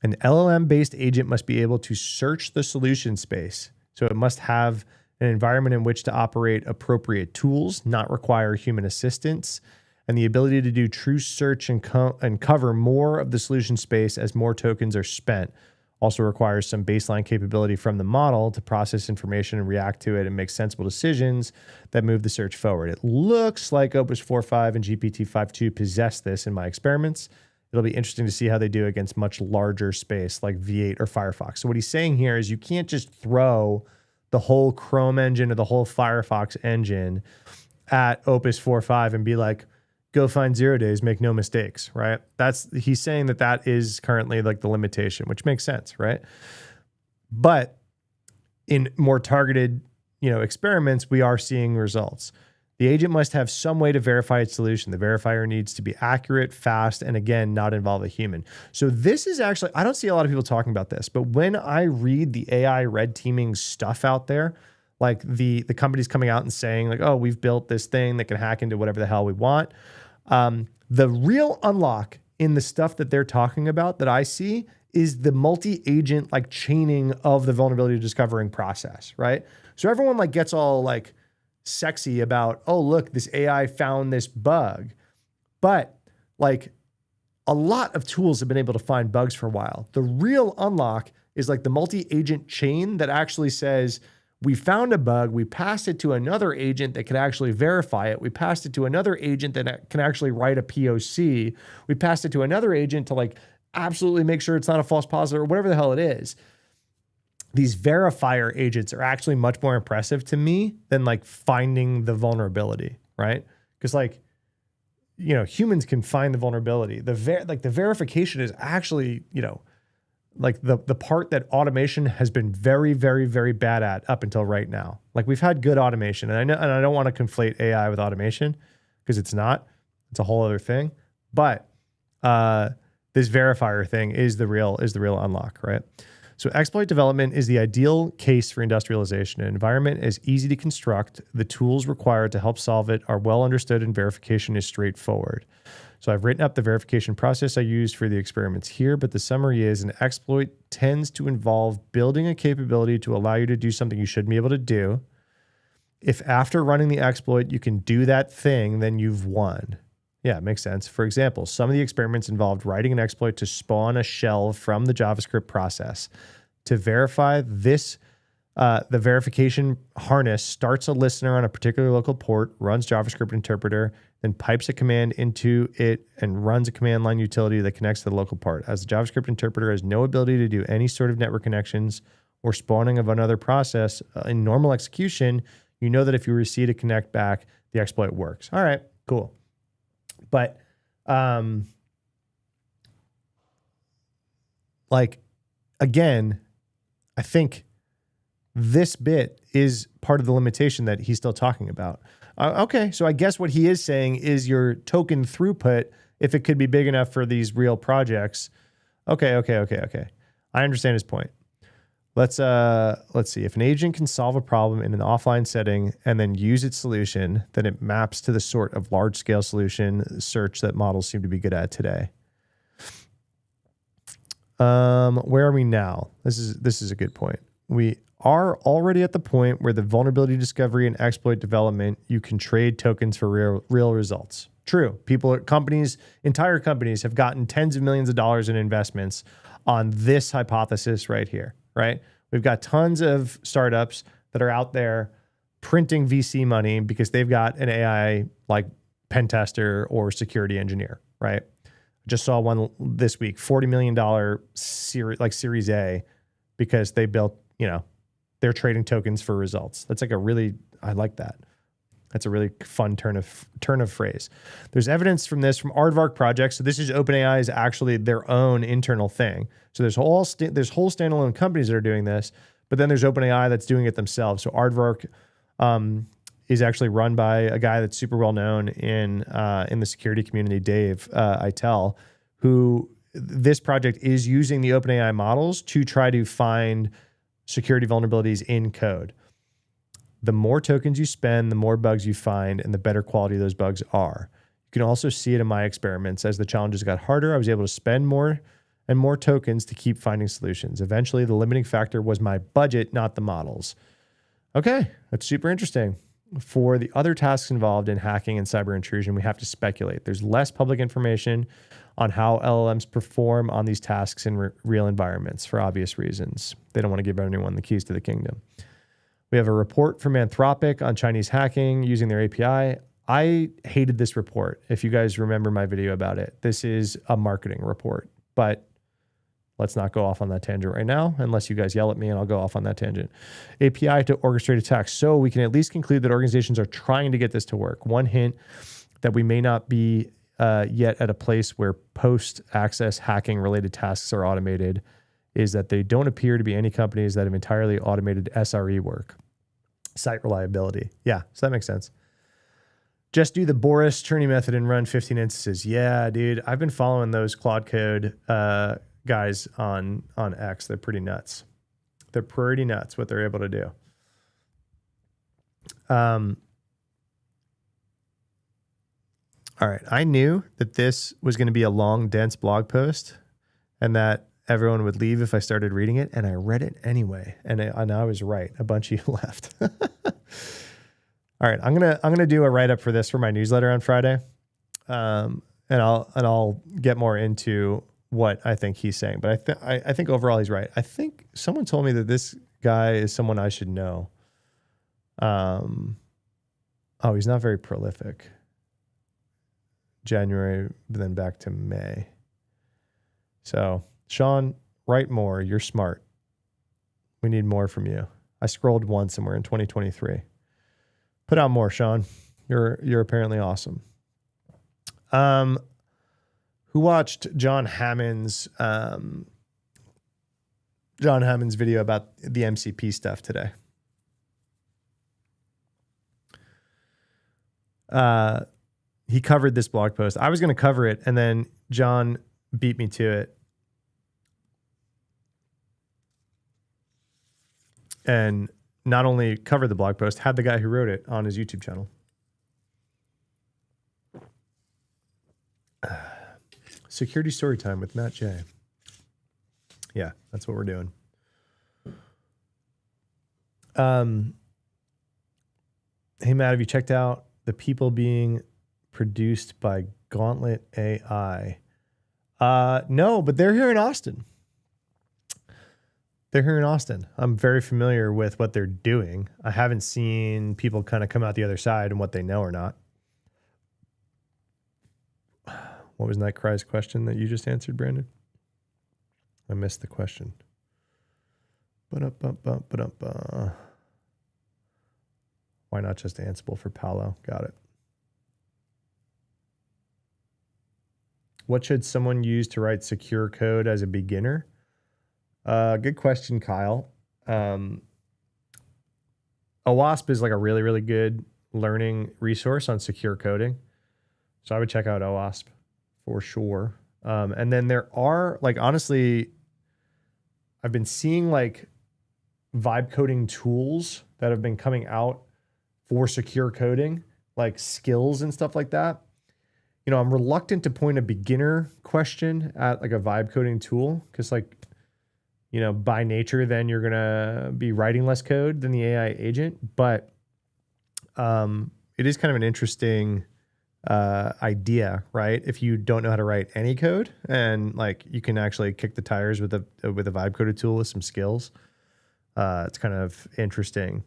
An LLM-based agent must be able to search the solution space. So it must have an environment in which to operate appropriate tools, not require human assistance, and the ability to do true search and cover more of the solution space as more tokens are spent. Also requires some baseline capability from the model to process information and react to it and make sensible decisions that move the search forward. It looks like Opus 4.5 and GPT-5.2 possess this in my experiments. It'll be interesting to see how they do against much larger space like V8 or Firefox. So what he's saying here is you can't just throw the whole Chrome engine or the whole Firefox engine at Opus 4.5 and be like, go find 0 days, make no mistakes, right? He's saying that is currently like the limitation, which makes sense, right? But in more targeted, experiments, we are seeing results. The agent must have some way to verify its solution. The verifier needs to be accurate, fast, and again, not involve a human. So this is actually, I don't see a lot of people talking about this, but when I read the AI red teaming stuff out there, like the companies coming out and saying like, oh, we've built this thing that can hack into whatever the hell we want. The real unlock in the stuff that they're talking about that I see is the multi-agent like chaining of the vulnerability discovering process, right? So everyone like gets all like sexy about, oh, look, this AI found this bug. But like a lot of tools have been able to find bugs for a while. The real unlock is like the multi-agent chain that actually says, we found a bug, we passed it to another agent that could actually verify it. We passed it to another agent that can actually write a POC. We passed it to another agent to like absolutely make sure it's not a false positive or whatever the hell it is. These verifier agents are actually much more impressive to me than like finding the vulnerability, right? Because like, humans can find the vulnerability. The verification is actually, like the part that automation has been very, very, very bad at up until right now. Like we've had good automation, and I know, and I don't want to conflate AI with automation because it's not. It's a whole other thing. But this verifier thing is the real unlock, right? So exploit development is the ideal case for industrialization. An environment is easy to construct. The tools required to help solve it are well understood, and verification is straightforward. So I've written up the verification process I used for the experiments here, but the summary is an exploit tends to involve building a capability to allow you to do something you shouldn't be able to do. If after running the exploit, you can do that thing, then you've won. Yeah, it makes sense. For example, some of the experiments involved writing an exploit to spawn a shell from the JavaScript process. To verify this, the verification harness starts a listener on a particular local port, runs JavaScript interpreter, then pipes a command into it and runs a command line utility that connects to the local part. As the JavaScript interpreter has no ability to do any sort of network connections or spawning of another process in normal execution, you know that if you receive a connect back, the exploit works. All right, cool. But like, again, I think this bit is part of the limitation that he's still talking about. Okay, so I guess what he is saying is your token throughput, if it could be big enough for these real projects. Okay. I understand his point. Let's see. If an agent can solve a problem in an offline setting and then use its solution, then it maps to the sort of large-scale solution search that models seem to be good at today. Where are we now? This is a good point. We are already at the point where the vulnerability discovery and exploit development, you can trade tokens for real results. True. Entire companies have gotten tens of millions of dollars in investments on this hypothesis right here, right? We've got tons of startups that are out there printing VC money because they've got an AI like pen tester or security engineer, right? Just saw one this week, $40 million Series A, because they built, they're trading tokens for results. That's like I like that. That's a really fun turn of phrase. There's evidence from this from Aardvark projects. So this is OpenAI is actually their own internal thing. So there's whole standalone companies that are doing this, but then there's OpenAI that's doing it themselves. So Aardvark is actually run by a guy that's super well known in the security community, Dave Itel, who this project is using the OpenAI models to try to find security vulnerabilities in code. The more tokens you spend, the more bugs you find, and the better quality those bugs are. You can also see it in my experiments. As the challenges got harder, I was able to spend more and more tokens to keep finding solutions. Eventually, the limiting factor was my budget, not the models. Okay, that's super interesting. For the other tasks involved in hacking and cyber intrusion, we have to speculate. There's less public information on how LLMs perform on these tasks in real environments for obvious reasons. They don't want to give anyone the keys to the kingdom. We have a report from Anthropic on Chinese hacking using their API. I hated this report. If you guys remember my video about it, this is a marketing report, but let's not go off on that tangent right now, unless you guys yell at me and I'll go off on that tangent. API to orchestrate attacks. So we can at least conclude that organizations are trying to get this to work. One hint that we may not be yet at a place where post-access hacking related tasks are automated is that they don't appear to be any companies that have entirely automated SRE work. Site reliability. Yeah, so that makes sense. Just do the Boris Cherney method and run 15 instances. Yeah, dude. I've been following those Claude Code guys on X. They're pretty nuts. They're pretty nuts what they're able to do. All right. I knew that this was going to be a long, dense blog post and that everyone would leave if I started reading it, and I read it anyway. And I was right. A bunch of you left. All right, I'm gonna do a write-up for this for my newsletter on Friday, and I'll get more into what I think he's saying. But I think overall he's right. I think someone told me that this guy is someone I should know. Oh, he's not very prolific. January, then back to May. So, Sean, write more. You're smart. We need more from you. I scrolled once and we're in 2023. Put out more, Sean. You're apparently awesome. Who watched John Hammond's video about the MCP stuff today? He covered this blog post. I was going to cover it, and then John beat me to it. And not only covered the blog post, had the guy who wrote it on his YouTube channel. Security story time with mattjay. Yeah, that's what we're doing. Hey, Matt, have you checked out the people being produced by Gauntlet AI. No, but they're here in Austin. They're here in Austin. I'm very familiar with what they're doing. I haven't seen people kind of come out the other side and what they know or not. What was Nightcry's question that you just answered, Brandon? I missed the question. Why not just Ansible for Palo? Got it. What should someone use to write secure code as a beginner? Good question, Kyle. OWASP is like a really, really good learning resource on secure coding. So I would check out OWASP for sure. And then there are, like, honestly, I've been seeing like vibe coding tools that have been coming out for secure coding, like skills and stuff like that. You know, I'm reluctant to point a beginner question at like a vibe coding tool because, like, you know, by nature, then you're going to be writing less code than the AI agent. But it is kind of an interesting idea, right? If you don't know how to write any code and like you can actually kick the tires with a vibe coded tool with some skills, it's kind of interesting.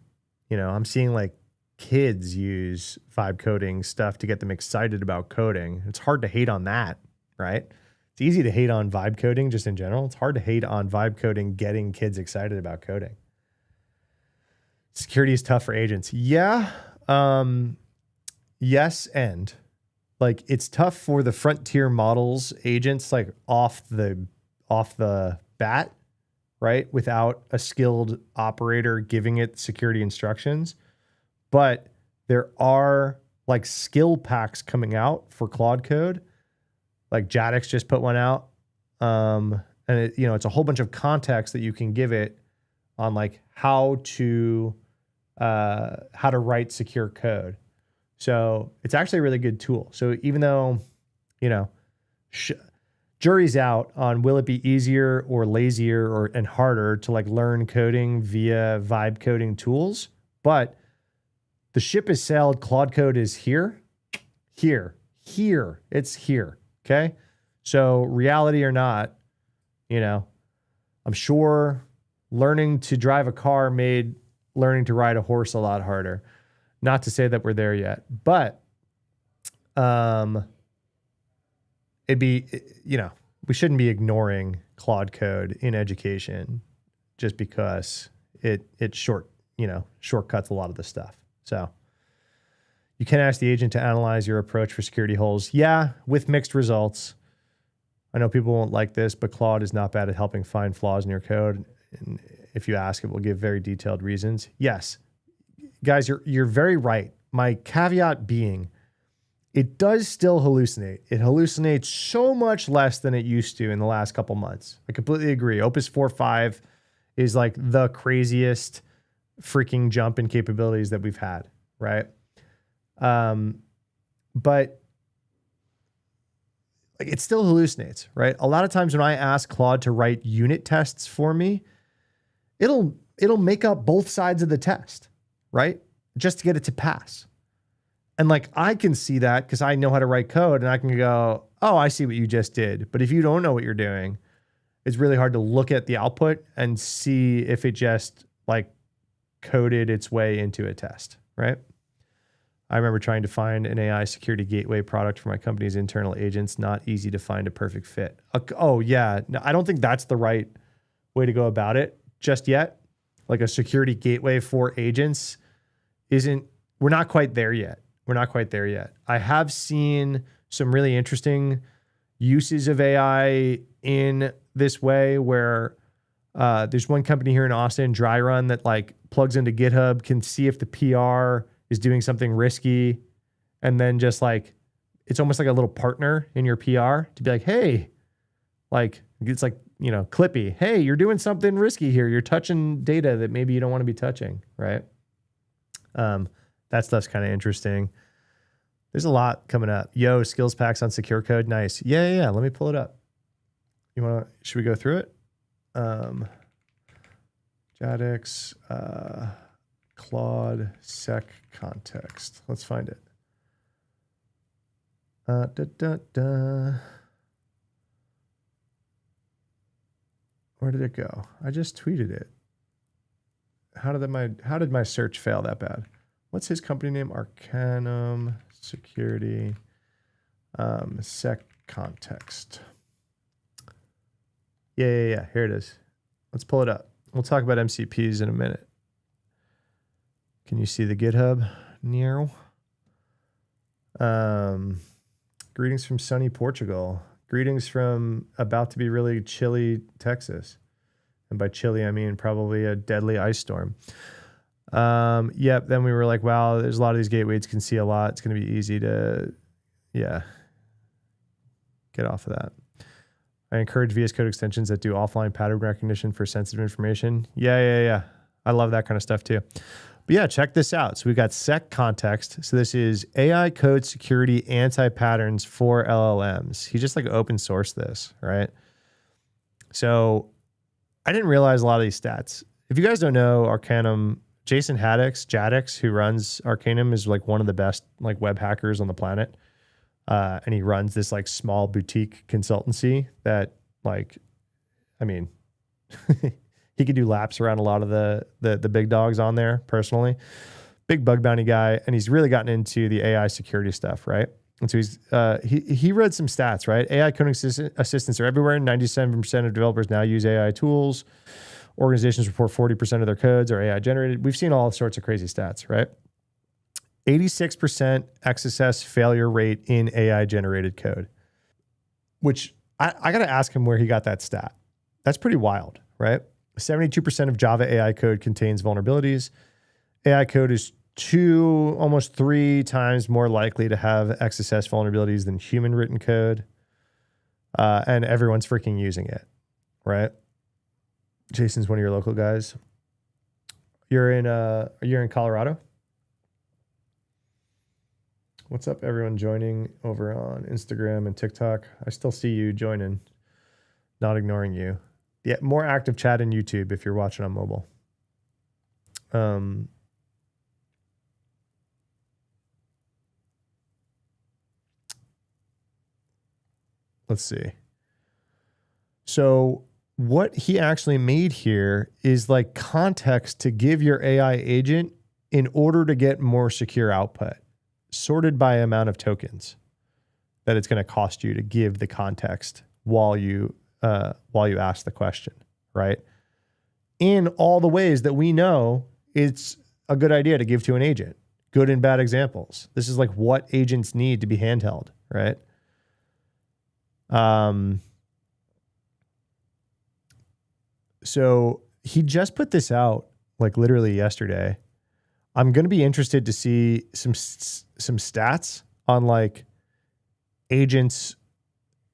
You know, I'm seeing like kids use vibe coding stuff to get them excited about coding. It's hard to hate on that, right? It's easy to hate on vibe coding just in general. It's hard to hate on vibe coding getting kids excited about coding. Security is tough for agents. Yeah. Yes. And like, it's tough for the frontier models agents, like off the bat, right? Without a skilled operator giving it security instructions. But there are like skill packs coming out for Claude Code. Like Jadix just put one out. And it, you know, it's a whole bunch of context that you can give it on like how to write secure code. So it's actually a really good tool. So even though, you know, jury's out on will it be easier or lazier and harder to like learn coding via vibe coding tools, but the ship is sailed. Claude Code is here. It's here. Okay. So reality or not, you know, I'm sure learning to drive a car made learning to ride a horse a lot harder. Not to say that we're there yet, but it'd be, you know, we shouldn't be ignoring Claude Code in education just because it shortcuts a lot of the stuff. So you can ask the agent to analyze your approach for security holes. Yeah, with mixed results. I know people won't like this, but Claude is not bad at helping find flaws in your code. And if you ask, it will give very detailed reasons. Yes, guys, you're very right. My caveat being, it does still hallucinate. It hallucinates so much less than it used to in the last couple months. I completely agree. Opus 4.5 is like the craziest freaking jump in capabilities that we've had, right? But like it still hallucinates, right? A lot of times when I ask Claude to write unit tests for me, it'll make up both sides of the test, right? Just to get it to pass. And like, I can see that because I know how to write code and I can go, oh, I see what you just did. But if you don't know what you're doing, it's really hard to look at the output and see if it just like coded its way into a test, right? I remember trying to find an AI security gateway product for my company's internal agents. Not easy to find a perfect fit. Oh yeah. No, I don't think that's the right way to go about it just yet. Like a security gateway for agents we're not quite there yet. I have seen some really interesting uses of AI in this way where there's one company here in Austin, Dryrun, that like plugs into GitHub, can see if the PR is doing something risky. And then just like, it's almost like a little partner in your PR to be like, hey, like, it's like, you know, Clippy, hey, you're doing something risky here. You're touching data that maybe you don't want to be touching, right? That stuff's kind of interesting. There's a lot coming up. Yo, skills packs on secure code. Nice. Yeah. Let me pull it up. Should we go through it? Jadix, Claude, sec context. Let's find it. Da, da, da. Where did it go? I just tweeted it. How did my search fail that bad? What's his company name? Arcanum Security Sec Context. Yeah. Here it is. Let's pull it up. We'll talk about MCPs in a minute. Can you see the GitHub? Nero. Greetings from sunny Portugal. Greetings from about to be really chilly Texas. And by chilly, I mean probably a deadly ice storm. Yep. Then we were like, wow, there's a lot of these gateways can see a lot. It's going to be easy to, get off of that. I encourage VS Code extensions that do offline pattern recognition for sensitive information. Yeah. I love that kind of stuff too. But yeah, check this out. So we've got sec context. So this is AI code security anti-patterns for LLMs. He just like open sourced this, right? So I didn't realize a lot of these stats. If you guys don't know Arcanum, Jason Jadix, who runs Arcanum, is like one of the best like web hackers on the planet. And he runs this like small boutique consultancy that like, I mean, he could do laps around a lot of the big dogs on there personally. Big bug bounty guy. And he's really gotten into the AI security stuff, right? And so he read some stats, right? AI coding assistants are everywhere. 97% of developers now use AI tools. Organizations report 40% of their codes are AI generated. We've seen all sorts of crazy stats, right? 86% XSS failure rate in AI generated code, which I got to ask him where he got that stat. That's pretty wild, right? 72% of Java AI code contains vulnerabilities. AI code is almost 3 times more likely to have XSS vulnerabilities than human written code. And everyone's freaking using it, right? Jason's one of your local guys. You're in Colorado? What's up, everyone joining over on Instagram and TikTok? I still see you joining, not ignoring you. Yeah, more active chat in YouTube if you're watching on mobile. Let's see. So what he actually made here is like context to give your AI agent in order to get more secure output, sorted by amount of tokens that it's going to cost you to give the context while you ask the question, right? In all the ways that we know it's a good idea to give to an agent, good and bad examples. This is like what agents need to be handheld, right? So he just put this out like literally yesterday. I'm going to be interested to see some stats on like agents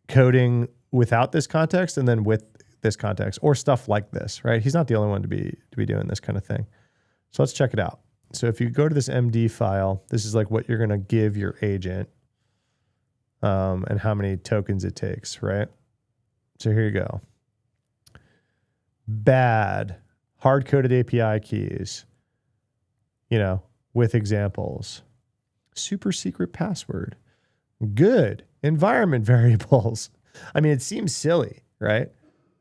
coding without this context and then with this context or stuff like this, right? He's not the only one to be doing this kind of thing. So let's check it out. So if you go to this MD file, this is like what you're going to give your agent and how many tokens it takes, right? So here you go. Bad, hard-coded API keys, with examples. Super secret password. Good, environment variables. I mean, it seems silly, right?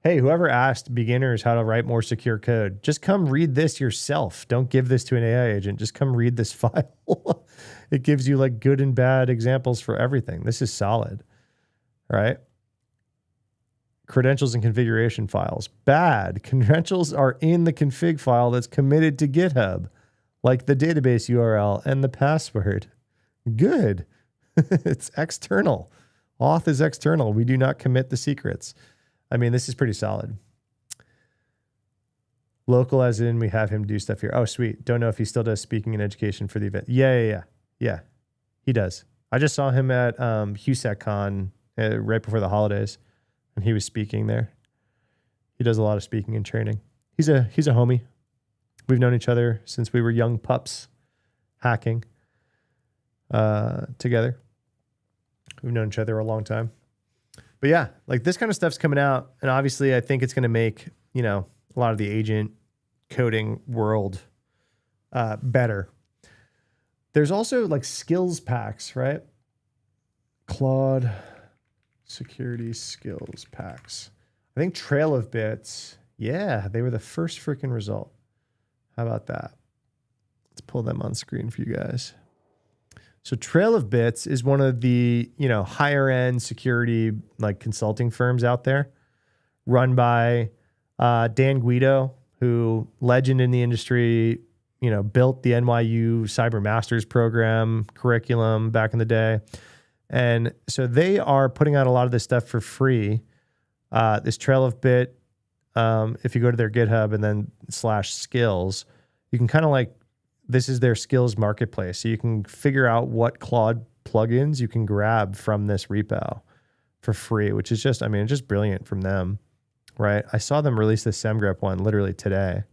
Hey, whoever asked beginners how to write more secure code, just come read this yourself. Don't give this to an AI agent. Just come read this file. It gives you like good and bad examples for everything. This is solid, right? Credentials and configuration files. Bad. Credentials are in the config file that's committed to GitHub, like the database URL and the password. Good. It's external. Auth is external. We do not commit the secrets. I mean, this is pretty solid. Local as in we have him do stuff here. Oh, sweet. Don't know if he still does speaking and education for the event. Yeah. He does. I just saw him at HUSECCon right before the holidays. And he was speaking there. He does a lot of speaking and training. He's a homie. We've known each other since we were young pups hacking together. We've known each other a long time. But yeah, like this kind of stuff's coming out. And obviously I think it's going to make, a lot of the agent coding world better. There's also like skills packs, right? Claude security skills packs. I think Trail of Bits. Yeah, they were the first freaking result. How about that? Let's pull them on screen for you guys. So Trail of Bits is one of the, higher end security like consulting firms out there, run by Dan Guido, who legend in the industry, built the NYU Cyber Masters program curriculum back in the day. And so they are putting out a lot of this stuff for free. This Trail of Bit, if you go to their GitHub and then /skills, you can kind of like, this is their skills marketplace. So you can figure out what Claude plugins you can grab from this repo for free, which is just, just brilliant from them, right? I saw them release the SemGrep one literally today,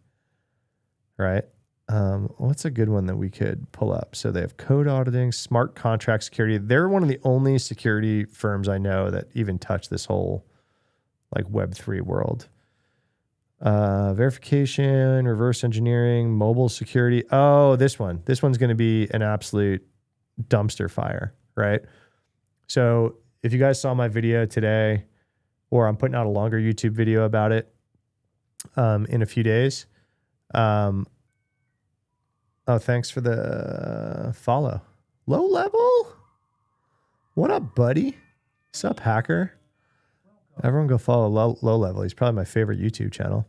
right? What's a good one that we could pull up? So they have code auditing, smart contract security. They're one of the only security firms I know that even touch this whole like Web3 world. Verification, reverse engineering, mobile security. Oh, this one's going to be an absolute dumpster fire, right? So if you guys saw my video today, or I'm putting out a longer YouTube video about it in a few days. Oh, thanks for the follow. Low level? What up, buddy? What's up, hacker? Everyone go follow low level. He's probably my favorite YouTube channel.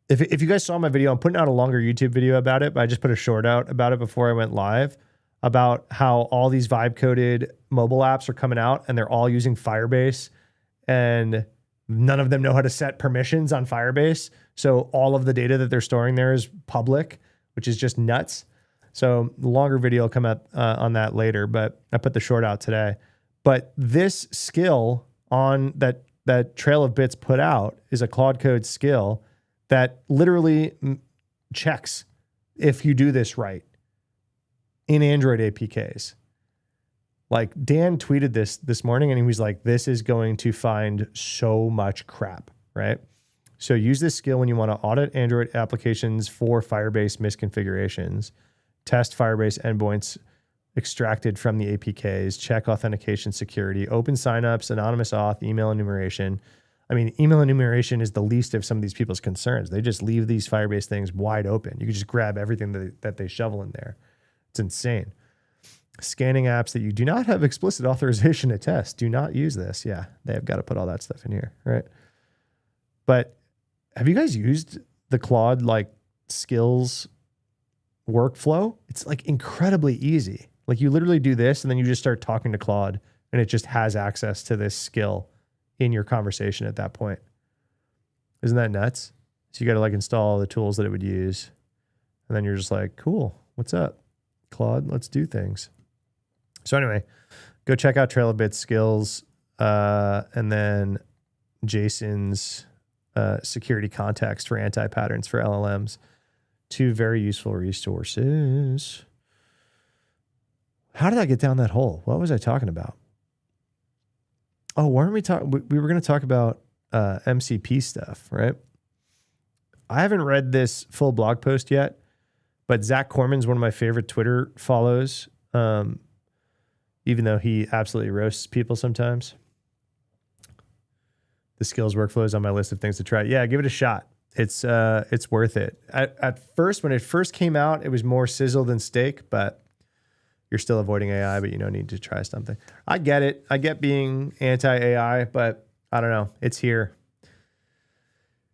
If you guys saw my video, I'm putting out a longer YouTube video about it, but I just put a short out about it before I went live about how all these vibe coded mobile apps are coming out and they're all using Firebase and none of them know how to set permissions on Firebase. So all of the data that they're storing there is public, which is just nuts. So the longer video will come out on that later, but I put the short out today. But this skill on that Trail of Bits put out is a Claude Code skill that literally checks if you do this right in Android APKs. Like Dan tweeted this morning and he was like, this is going to find so much crap, right? So use this skill when you want to audit Android applications for Firebase misconfigurations. Test Firebase endpoints extracted from the APKs, check authentication security, open signups, anonymous auth, email enumeration. Email enumeration is the least of some of these people's concerns. They just leave these Firebase things wide open. You can just grab everything that they shovel in there. It's insane. Scanning apps that you do not have explicit authorization to test. Do not use this. Yeah, they have got to put all that stuff in here, right? But have you guys used the Claude skills workflow? It's incredibly easy. You literally do this and then you just start talking to Claude and it just has access to this skill in your conversation at that point. Isn't that nuts? So you got to install all the tools that it would use. And then you're just like, cool, what's up, Claude? Let's do things. So anyway, go check out Trail of Bits skills and then Jason's security context for anti-patterns for LLMs. Two very useful resources. How did I get down that hole? What was I talking about? Oh, weren't we talking? We were going to talk about MCP stuff, right? I haven't read this full blog post yet, but Zach Corman's one of my favorite Twitter follows, even though he absolutely roasts people sometimes. The skills workflow is on my list of things to try. Yeah, give it a shot. It's worth it. At first, when it first came out, it was more sizzle than steak, but you're still avoiding AI, but you don't need to try something. I get it. I get being anti-AI, but I don't know. It's here.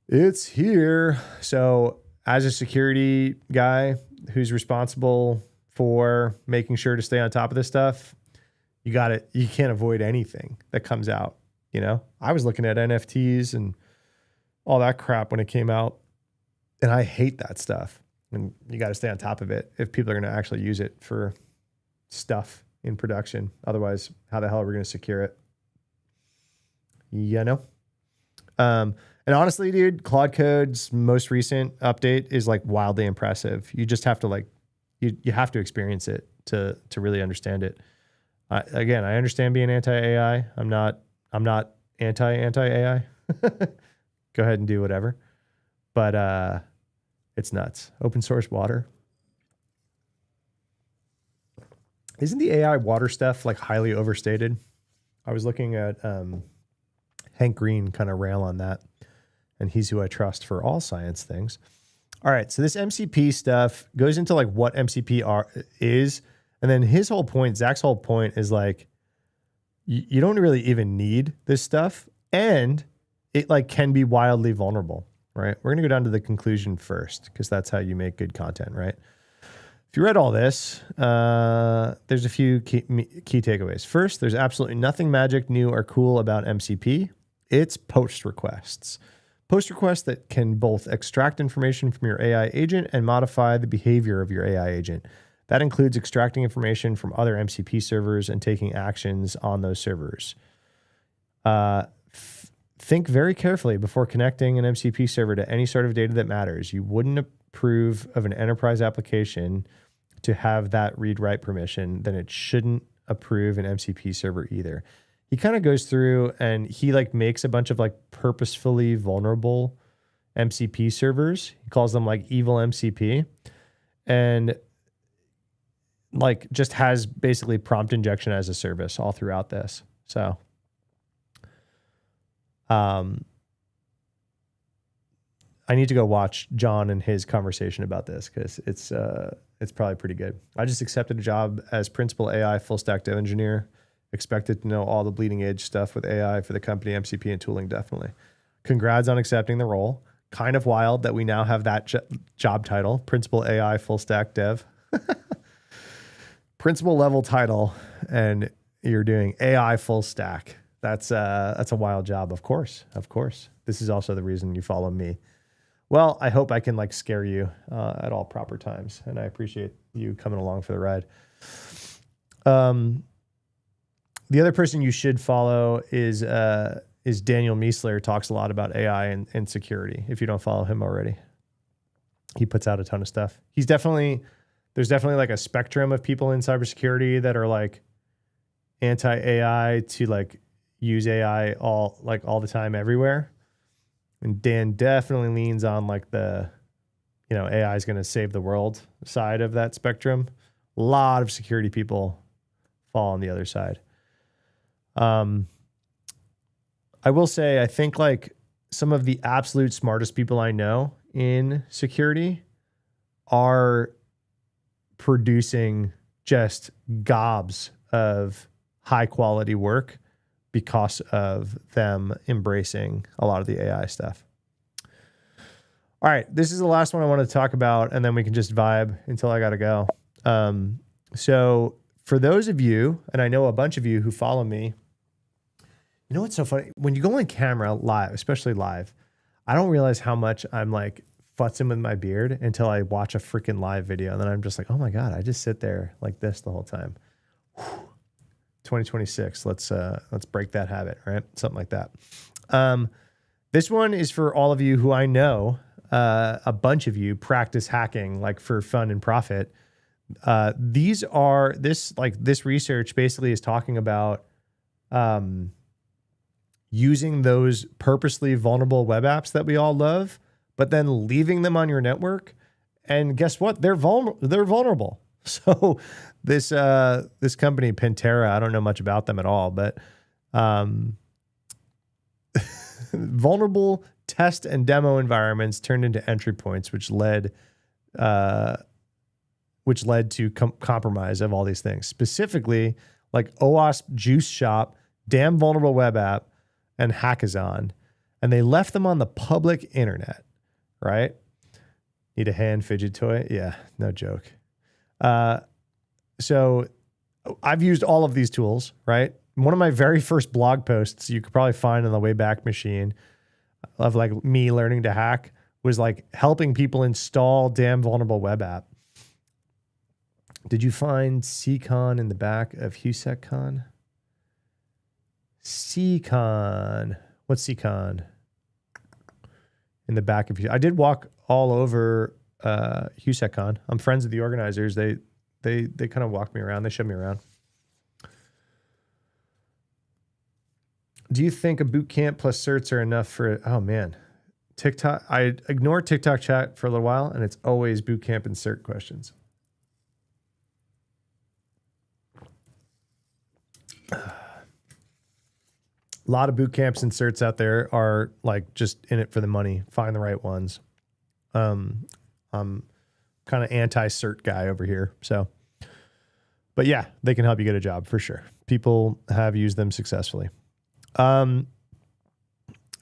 It's here. So as a security guy who's responsible for making sure to stay on top of this stuff, you got it. You can't avoid anything that comes out. I was looking at NFTs and all that crap when it came out, and I hate that stuff. And you got to stay on top of it if people are going to actually use it for stuff in production. Otherwise, how the hell are we going to secure it? And honestly, dude, Claude Code's most recent update is wildly impressive. You just have to you have to experience it to really understand it. Again, I understand being anti-AI. I'm not anti-AI. Go ahead and do whatever. But it's nuts. Open source water. Isn't the AI water stuff like highly overstated? I was looking at Hank Green kind of rail on that, and he's who I trust for all science things. All right, so this MCP stuff goes into like what is, and then his whole point, Zach's whole point is like, you don't really even need this stuff, and it like can be wildly vulnerable, right? We're gonna go down to the conclusion first because that's how you make good content, right? If you read all this, there's a few key takeaways. First, there's absolutely nothing magic, new, or cool about MCP. It's post requests. Post requests that can both extract information from your AI agent and modify the behavior of your AI agent. That includes extracting information from other MCP servers and taking actions on those servers. Think very carefully before connecting an MCP server to any sort of data that matters. You wouldn't approve of an enterprise application to have that read-write permission, then it shouldn't approve an MCP server either. He kind of goes through and he like makes a bunch of like purposefully vulnerable MCP servers. He calls them like evil MCP, and like just has basically prompt injection as a service all throughout this. So, I need to go watch John and his conversation about this because it's probably pretty good. I just accepted a job as principal AI full stack dev engineer. Expected to know all the bleeding edge stuff with AI for the company, MCP, and tooling. Definitely. Congrats on accepting the role. Kind of wild that we now have that job title, principal AI full stack dev. Principal level title, and you're doing AI full stack. That's a wild job. Of course. This is also the reason you follow me. Well, I hope I can like scare you at all proper times, and I appreciate you coming along for the ride. The other person you should follow is Daniel Miessler. Talks a lot about AI and security. If you don't follow him already, he puts out a ton of stuff. There's definitely like a spectrum of people in cybersecurity that are like anti-AI to like use AI all the time everywhere. And Dan definitely leans on like the, AI is going to save the world side of that spectrum. A lot of security people fall on the other side. I will say, I think like some of the absolute smartest people I know in security are producing just gobs of high quality work because of them embracing a lot of the AI stuff. All right, this is the last one I want to talk about, and then we can just vibe until I got to go. So for those of you, and I know a bunch of you who follow me, you know what's so funny? When you go on camera live, especially live, I don't realize how much I'm like futzing with my beard until I watch a freaking live video. And then I'm just like, oh my God, I just sit there like this the whole time. 2026. Let's break that habit, right? Something like that. This one is for all of you who I know, a bunch of you practice hacking like for fun and profit. This research basically is talking about using those purposely vulnerable web apps that we all love, but then leaving them on your network. And guess what? They're vulnerable. So this company, Pantera, I don't know much about them at all, but vulnerable test and demo environments turned into entry points, which led to compromise of all these things, specifically like OWASP, Juice Shop, Damn Vulnerable Web App, and Hackazon. And they left them on the public internet, right? Need a hand fidget toy? Yeah, no joke. So I've used all of these tools, right? One of my very first blog posts you could probably find on the Wayback Machine of like me learning to hack was like helping people install Damn Vulnerable Web App. Did you find CCon in the back of HusecCon? CCon. What's CCon? In the back of I did walk all over HusecCon. I'm friends with the organizers. They kind of walked me around. They showed me around. Do you think a boot camp plus certs are enough for? Oh man, TikTok. I ignore TikTok chat for a little while, and it's always boot camp and cert questions. A lot of boot camps and certs out there are like just in it for the money. Find the right ones. I'm kind of anti-cert guy over here. So, but yeah, they can help you get a job for sure. People have used them successfully.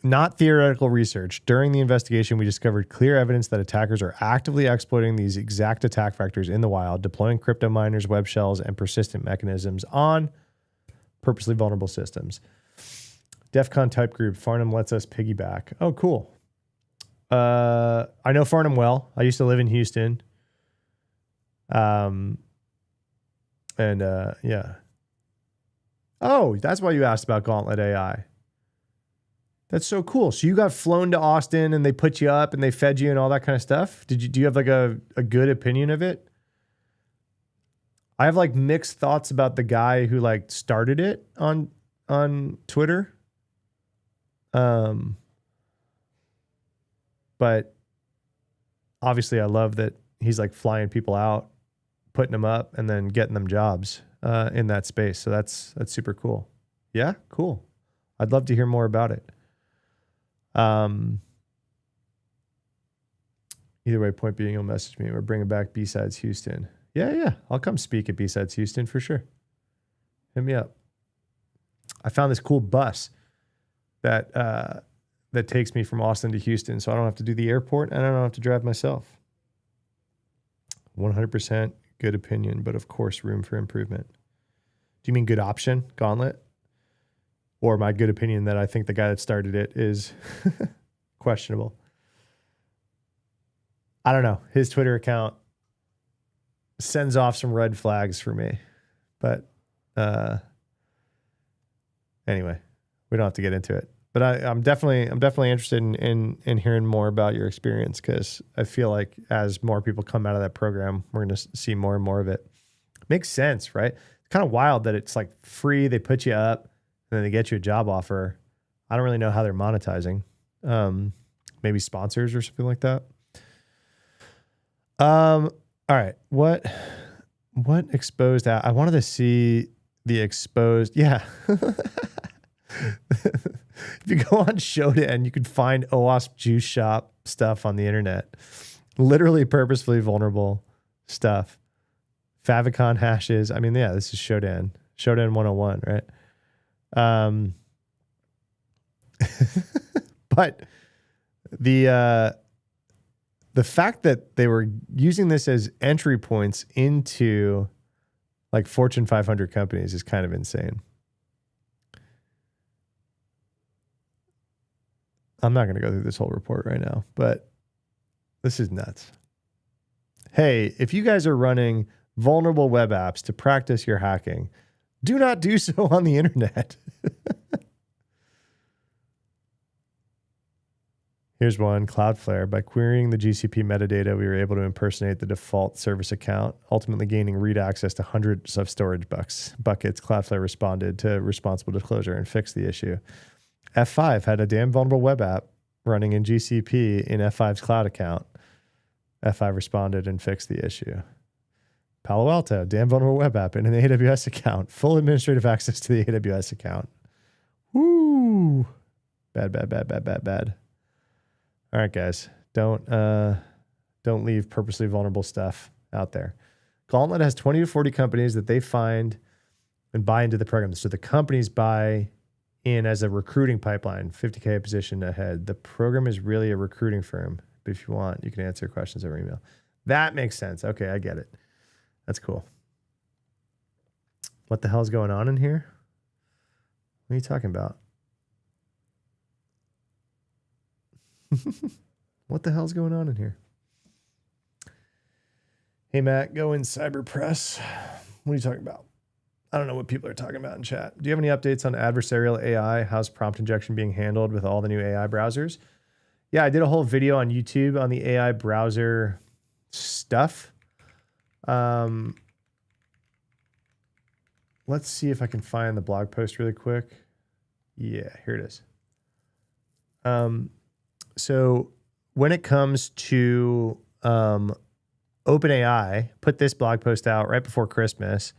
Not theoretical research. During the investigation, we discovered clear evidence that attackers are actively exploiting these exact attack vectors in the wild, deploying crypto miners, web shells, and persistent mechanisms on purposely vulnerable systems. DEF CON type group, Farnham lets us piggyback. Oh, cool. I know Farnham well. I used to live in Houston. Yeah. Oh, that's why you asked about Gauntlet AI. That's so cool. So you got flown to Austin and they put you up and they fed you and all that kind of stuff. Do you have like a good opinion of it? I have like mixed thoughts about the guy who like started it on Twitter. But obviously I love that he's like flying people out, putting them up and then getting them jobs in that space. So that's super cool. Yeah, cool. I'd love to hear more about it. Either way, point being, you'll message me. We're bringing back B-Sides Houston. Yeah. I'll come speak at B-Sides Houston for sure. Hit me up. I found this cool bus that takes me from Austin to Houston, so I don't have to do the airport and I don't have to drive myself. 100% good opinion, but of course, room for improvement. Do you mean good option, Gauntlet? Or my good opinion that I think the guy that started it is questionable? I don't know. His Twitter account sends off some red flags for me. But anyway, we don't have to get into it. But I'm definitely interested in hearing more about your experience, because I feel like as more people come out of that program, we're going to see more and more of it. Makes sense, right? It's kind of wild that it's like free. They put you up and then they get you a job offer. I don't really know how they're monetizing. Maybe sponsors or something like that. All right. What exposed out? I wanted to see the exposed. Yeah. If you go on Shodan, you can find OWASP juice shop stuff on the internet. Literally purposefully vulnerable stuff. Favicon hashes. I mean, yeah, this is Shodan. Shodan 101, right? But the fact that they were using this as entry points into like Fortune 500 companies is kind of insane. I'm not going to go through this whole report right now, but this is nuts. Hey, if you guys are running vulnerable web apps to practice your hacking, do not do so on the internet. Here's one, Cloudflare. By querying the GCP metadata, we were able to impersonate the default service account, ultimately gaining read access to hundreds of storage buckets. Cloudflare responded to responsible disclosure and fixed the issue. F5 had a damn vulnerable web app running in GCP in F5's cloud account. F5 responded and fixed the issue. Palo Alto, damn vulnerable web app in an AWS account. Full administrative access to the AWS account. Woo! Bad. All right, guys. Don't leave purposely vulnerable stuff out there. Gauntlet has 20 to 40 companies that they find and buy into the program. So the companies buy in as a recruiting pipeline, 50K a position ahead. The program is really a recruiting firm. But if you want, you can answer questions over email. That makes sense. Okay, I get it. That's cool. What the hell is going on in here? What are you talking about? What the hell's going on in here? Hey, Matt, go in cyber press. What are you talking about? I don't know what people are talking about in chat. Do you have any updates on adversarial AI? How's prompt injection being handled with all the new AI browsers? Yeah, I did a whole video on YouTube on the AI browser stuff. Let's see if I can find the blog post really quick. Yeah, here it is. So when it comes to OpenAI, put this blog post out right before Christmas,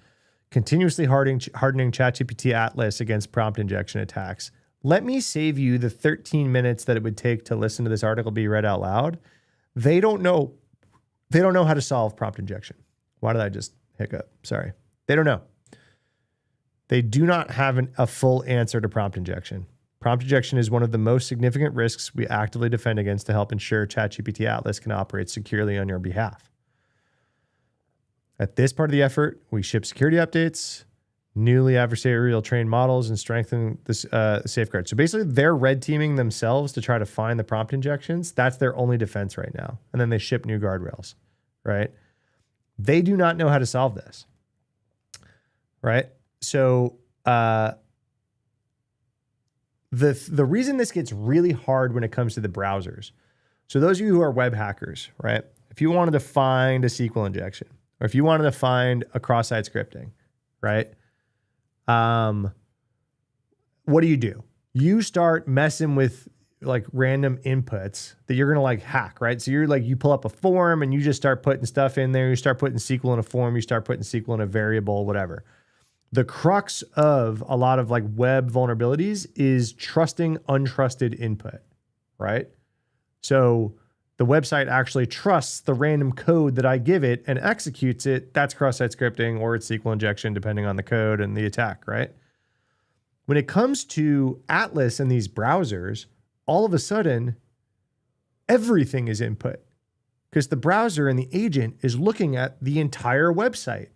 continuously hardening ChatGPT Atlas against prompt injection attacks. Let me save you the 13 minutes that it would take to listen to this article be read out loud. They don't know how to solve prompt injection. Why did I just hiccup? Sorry. They don't know. They do not have a full answer to prompt injection. Prompt injection is one of the most significant risks we actively defend against to help ensure ChatGPT Atlas can operate securely on your behalf. At this part of the effort, we ship security updates, newly adversarial trained models, and strengthen this safeguards. So basically, they're red teaming themselves to try to find the prompt injections. That's their only defense right now. And then they ship new guardrails, right? They do not know how to solve this, right? So the reason this gets really hard when it comes to the browsers. So those of you who are web hackers, right? If you wanted to find a SQL injection, or if you wanted to find a cross-site scripting, right? What do? You start messing with like random inputs that you're going to like hack, right? So you're like, you pull up a form and you just start putting stuff in there. You start putting SQL in a form, you start putting SQL in a variable, whatever. The crux of a lot of like web vulnerabilities is trusting untrusted input, right? So the website actually trusts the random code that I give it and executes it. That's cross-site scripting, or it's SQL injection, depending on the code and the attack, right? When it comes to Atlas and these browsers, all of a sudden, everything is input, because the browser and the agent is looking at the entire website,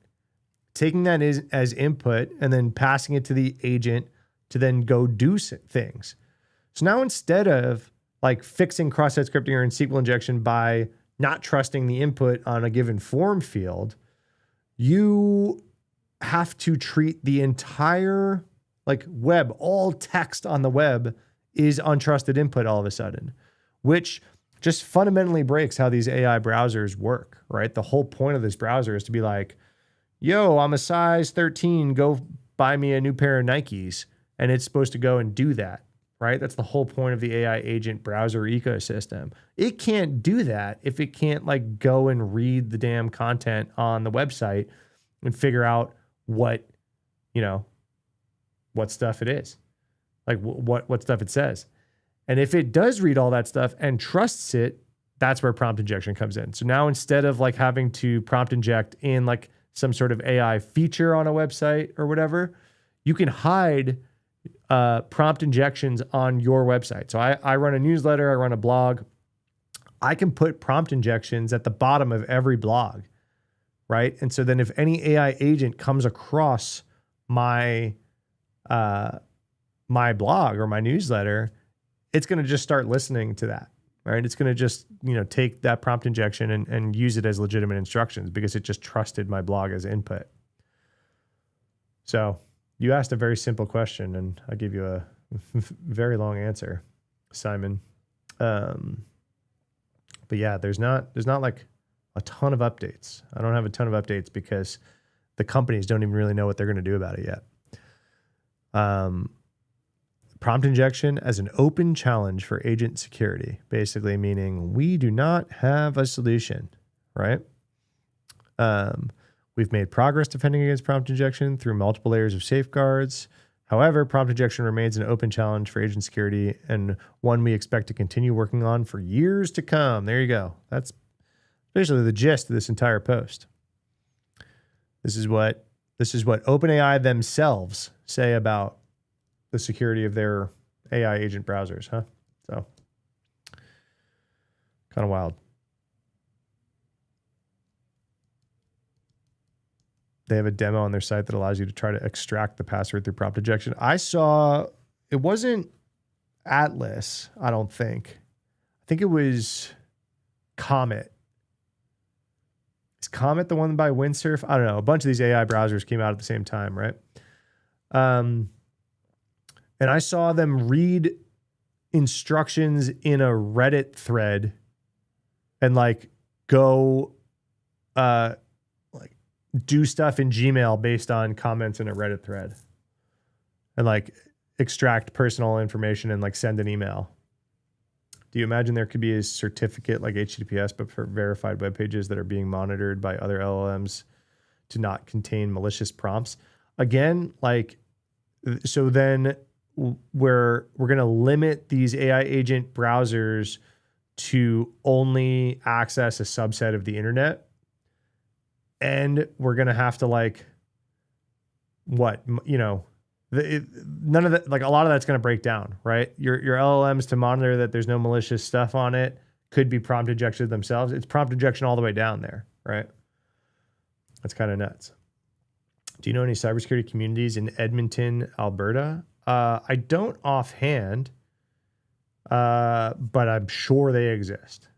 taking that as input and then passing it to the agent to then go do things. So now instead of like fixing cross-site scripting or in SQL injection by not trusting the input on a given form field, you have to treat the entire like web, all text on the web is untrusted input all of a sudden, which just fundamentally breaks how these AI browsers work, right? The whole point of this browser is to be like, yo, I'm a size 13, go buy me a new pair of Nikes. And it's supposed to go and do that, right? That's the whole point of the AI agent browser ecosystem. It can't do that if it can't like go and read the damn content on the website and figure out what stuff it is, like what stuff it says. And if it does read all that stuff and trusts it, that's where prompt injection comes in. So now instead of like having to prompt inject in like some sort of AI feature on a website or whatever, you can hide prompt injections on your website. So I run a newsletter, I run a blog. I can put prompt injections at the bottom of every blog, right? And so then if any AI agent comes across my blog or my newsletter, it's going to just start listening to that, right? It's going to just, take that prompt injection and use it as legitimate instructions because it just trusted my blog as input. So you asked a very simple question and I give you a very long answer, Simon. But yeah, there's not like a ton of updates. I don't have a ton of updates because the companies don't even really know what they're going to do about it yet. Prompt injection as an open challenge for agent security, basically meaning we do not have a solution, right? We've made progress defending against prompt injection through multiple layers of safeguards. However, prompt injection remains an open challenge for agent security and one we expect to continue working on for years to come. There you go. That's basically the gist of this entire post. This is what OpenAI themselves say about the security of their AI agent browsers, huh? So, kind of wild. They have a demo on their site that allows you to try to extract the password through prompt injection. I saw, it wasn't Atlas, I don't think. I think it was Comet. Is Comet the one by Windsurf? I don't know. A bunch of these AI browsers came out at the same time, right? And I saw them read instructions in a Reddit thread and like go do stuff in Gmail based on comments in a Reddit thread and like extract personal information and like send an email. Do you imagine there could be a certificate like HTTPS, but for verified web pages that are being monitored by other LLMs to not contain malicious prompts. Again, like, so then we're going to limit these AI agent browsers to only access a subset of the internet. And we're going to have to like, none of that, like a lot of that's going to break down, right? Your LLMs to monitor that there's no malicious stuff on it could be prompt injected themselves. It's prompt injection all the way down there, right? That's kind of nuts. Do you know any cybersecurity communities in Edmonton, Alberta? I don't offhand, but I'm sure they exist.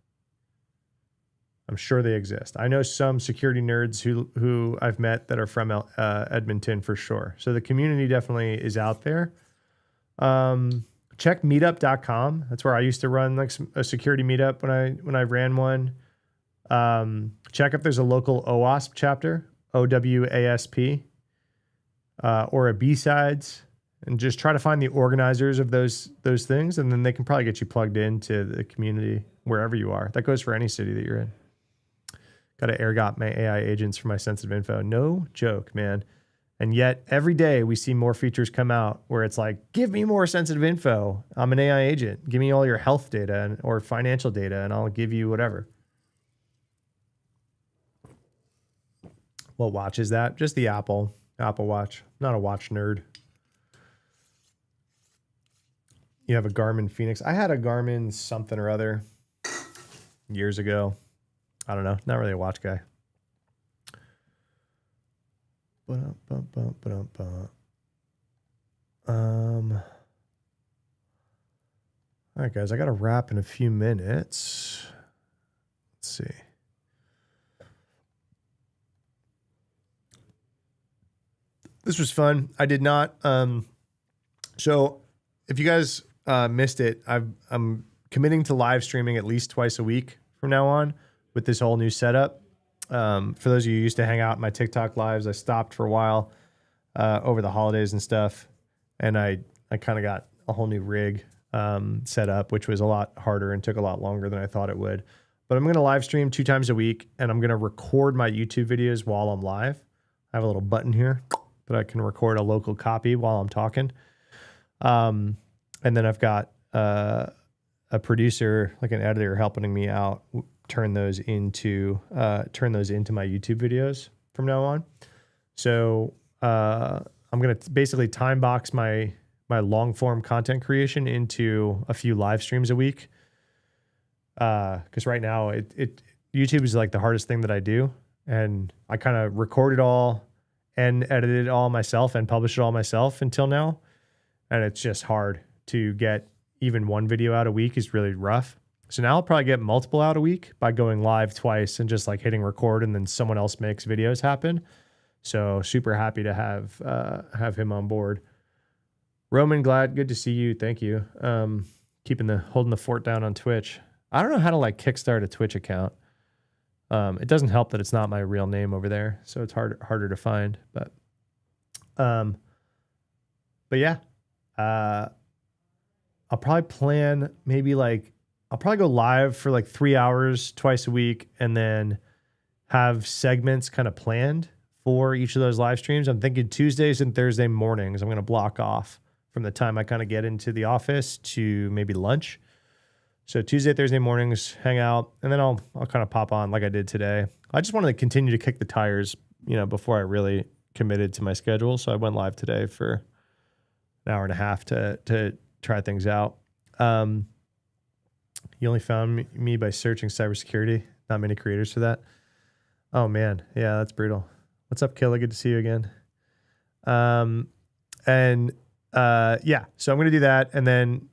I know some security nerds who I've met that are from Edmonton for sure. So the community definitely is out there. Check meetup.com. That's where I used to run like a security meetup when I ran one. Check if there's a local OWASP chapter, OWASP, or a B-Sides, and just try to find the organizers of those things, and then they can probably get you plugged into the community wherever you are. That goes for any city that you're in. Got to air gap my AI agents for my sensitive info. No joke, man. And yet every day we see more features come out where it's like, give me more sensitive info. I'm an AI agent. Give me all your health data or financial data, and I'll give you whatever. What watch is that? Just the Apple Watch. Not a watch nerd. You have a Garmin Phoenix. I had a Garmin something or other years ago. I don't know. Not really a watch guy. All right, guys, I got to wrap in a few minutes. Let's see. This was fun. I did not. So if you guys missed it, I'm committing to live streaming at least twice a week from now on with this whole new setup. For those of you who used to hang out in my TikTok lives, I stopped for a while over the holidays and stuff. And I kind of got a whole new rig set up, which was a lot harder and took a lot longer than I thought it would. But I'm going to live stream 2 times a week, and I'm going to record my YouTube videos while I'm live. I have a little button here that I can record a local copy while I'm talking. And then I've got a producer, like an editor, helping me out turn those into my YouTube videos from now on. So I'm going to basically time box my long form content creation into a few live streams a week. Because right now YouTube is like the hardest thing that I do, and I kind of record it all and edit it all myself and publish it all myself until now. And it's just hard to get even one video out a week is really rough. So now I'll probably get multiple out a week by going live twice and just like hitting record, and then someone else makes videos happen. So super happy to have him on board. Roman, glad, good to see you. Thank you. Holding the fort down on Twitch. I don't know how to like kickstart a Twitch account. It doesn't help that it's not my real name over there, so it's harder to find. But yeah, I'll probably plan I'll probably go live for like 3 hours twice a week, and then have segments kind of planned for each of those live streams. I'm thinking Tuesdays and Thursday mornings I'm going to block off from the time I kind of get into the office to maybe lunch. So Tuesday, Thursday mornings, hang out, and then I'll kind of pop on like I did today. I just wanted to continue to kick the tires, before I really committed to my schedule. So I went live today for an hour and a half to try things out. You only found me by searching cybersecurity. Not many creators for that. Oh man, yeah, that's brutal. What's up, Killa? Good to see you again. Yeah, so I'm gonna do that, and then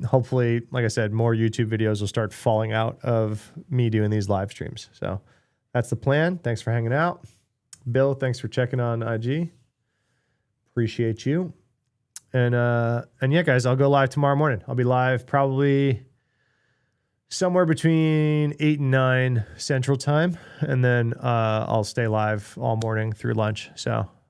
hopefully, like I said, more YouTube videos will start falling out of me doing these live streams. So that's the plan. Thanks for hanging out. Bill, thanks for checking on IG. Appreciate you. And yeah, guys, I'll go live tomorrow morning. I'll be live probably somewhere between 8 and 9 Central Time. And then I'll stay live all morning through lunch. So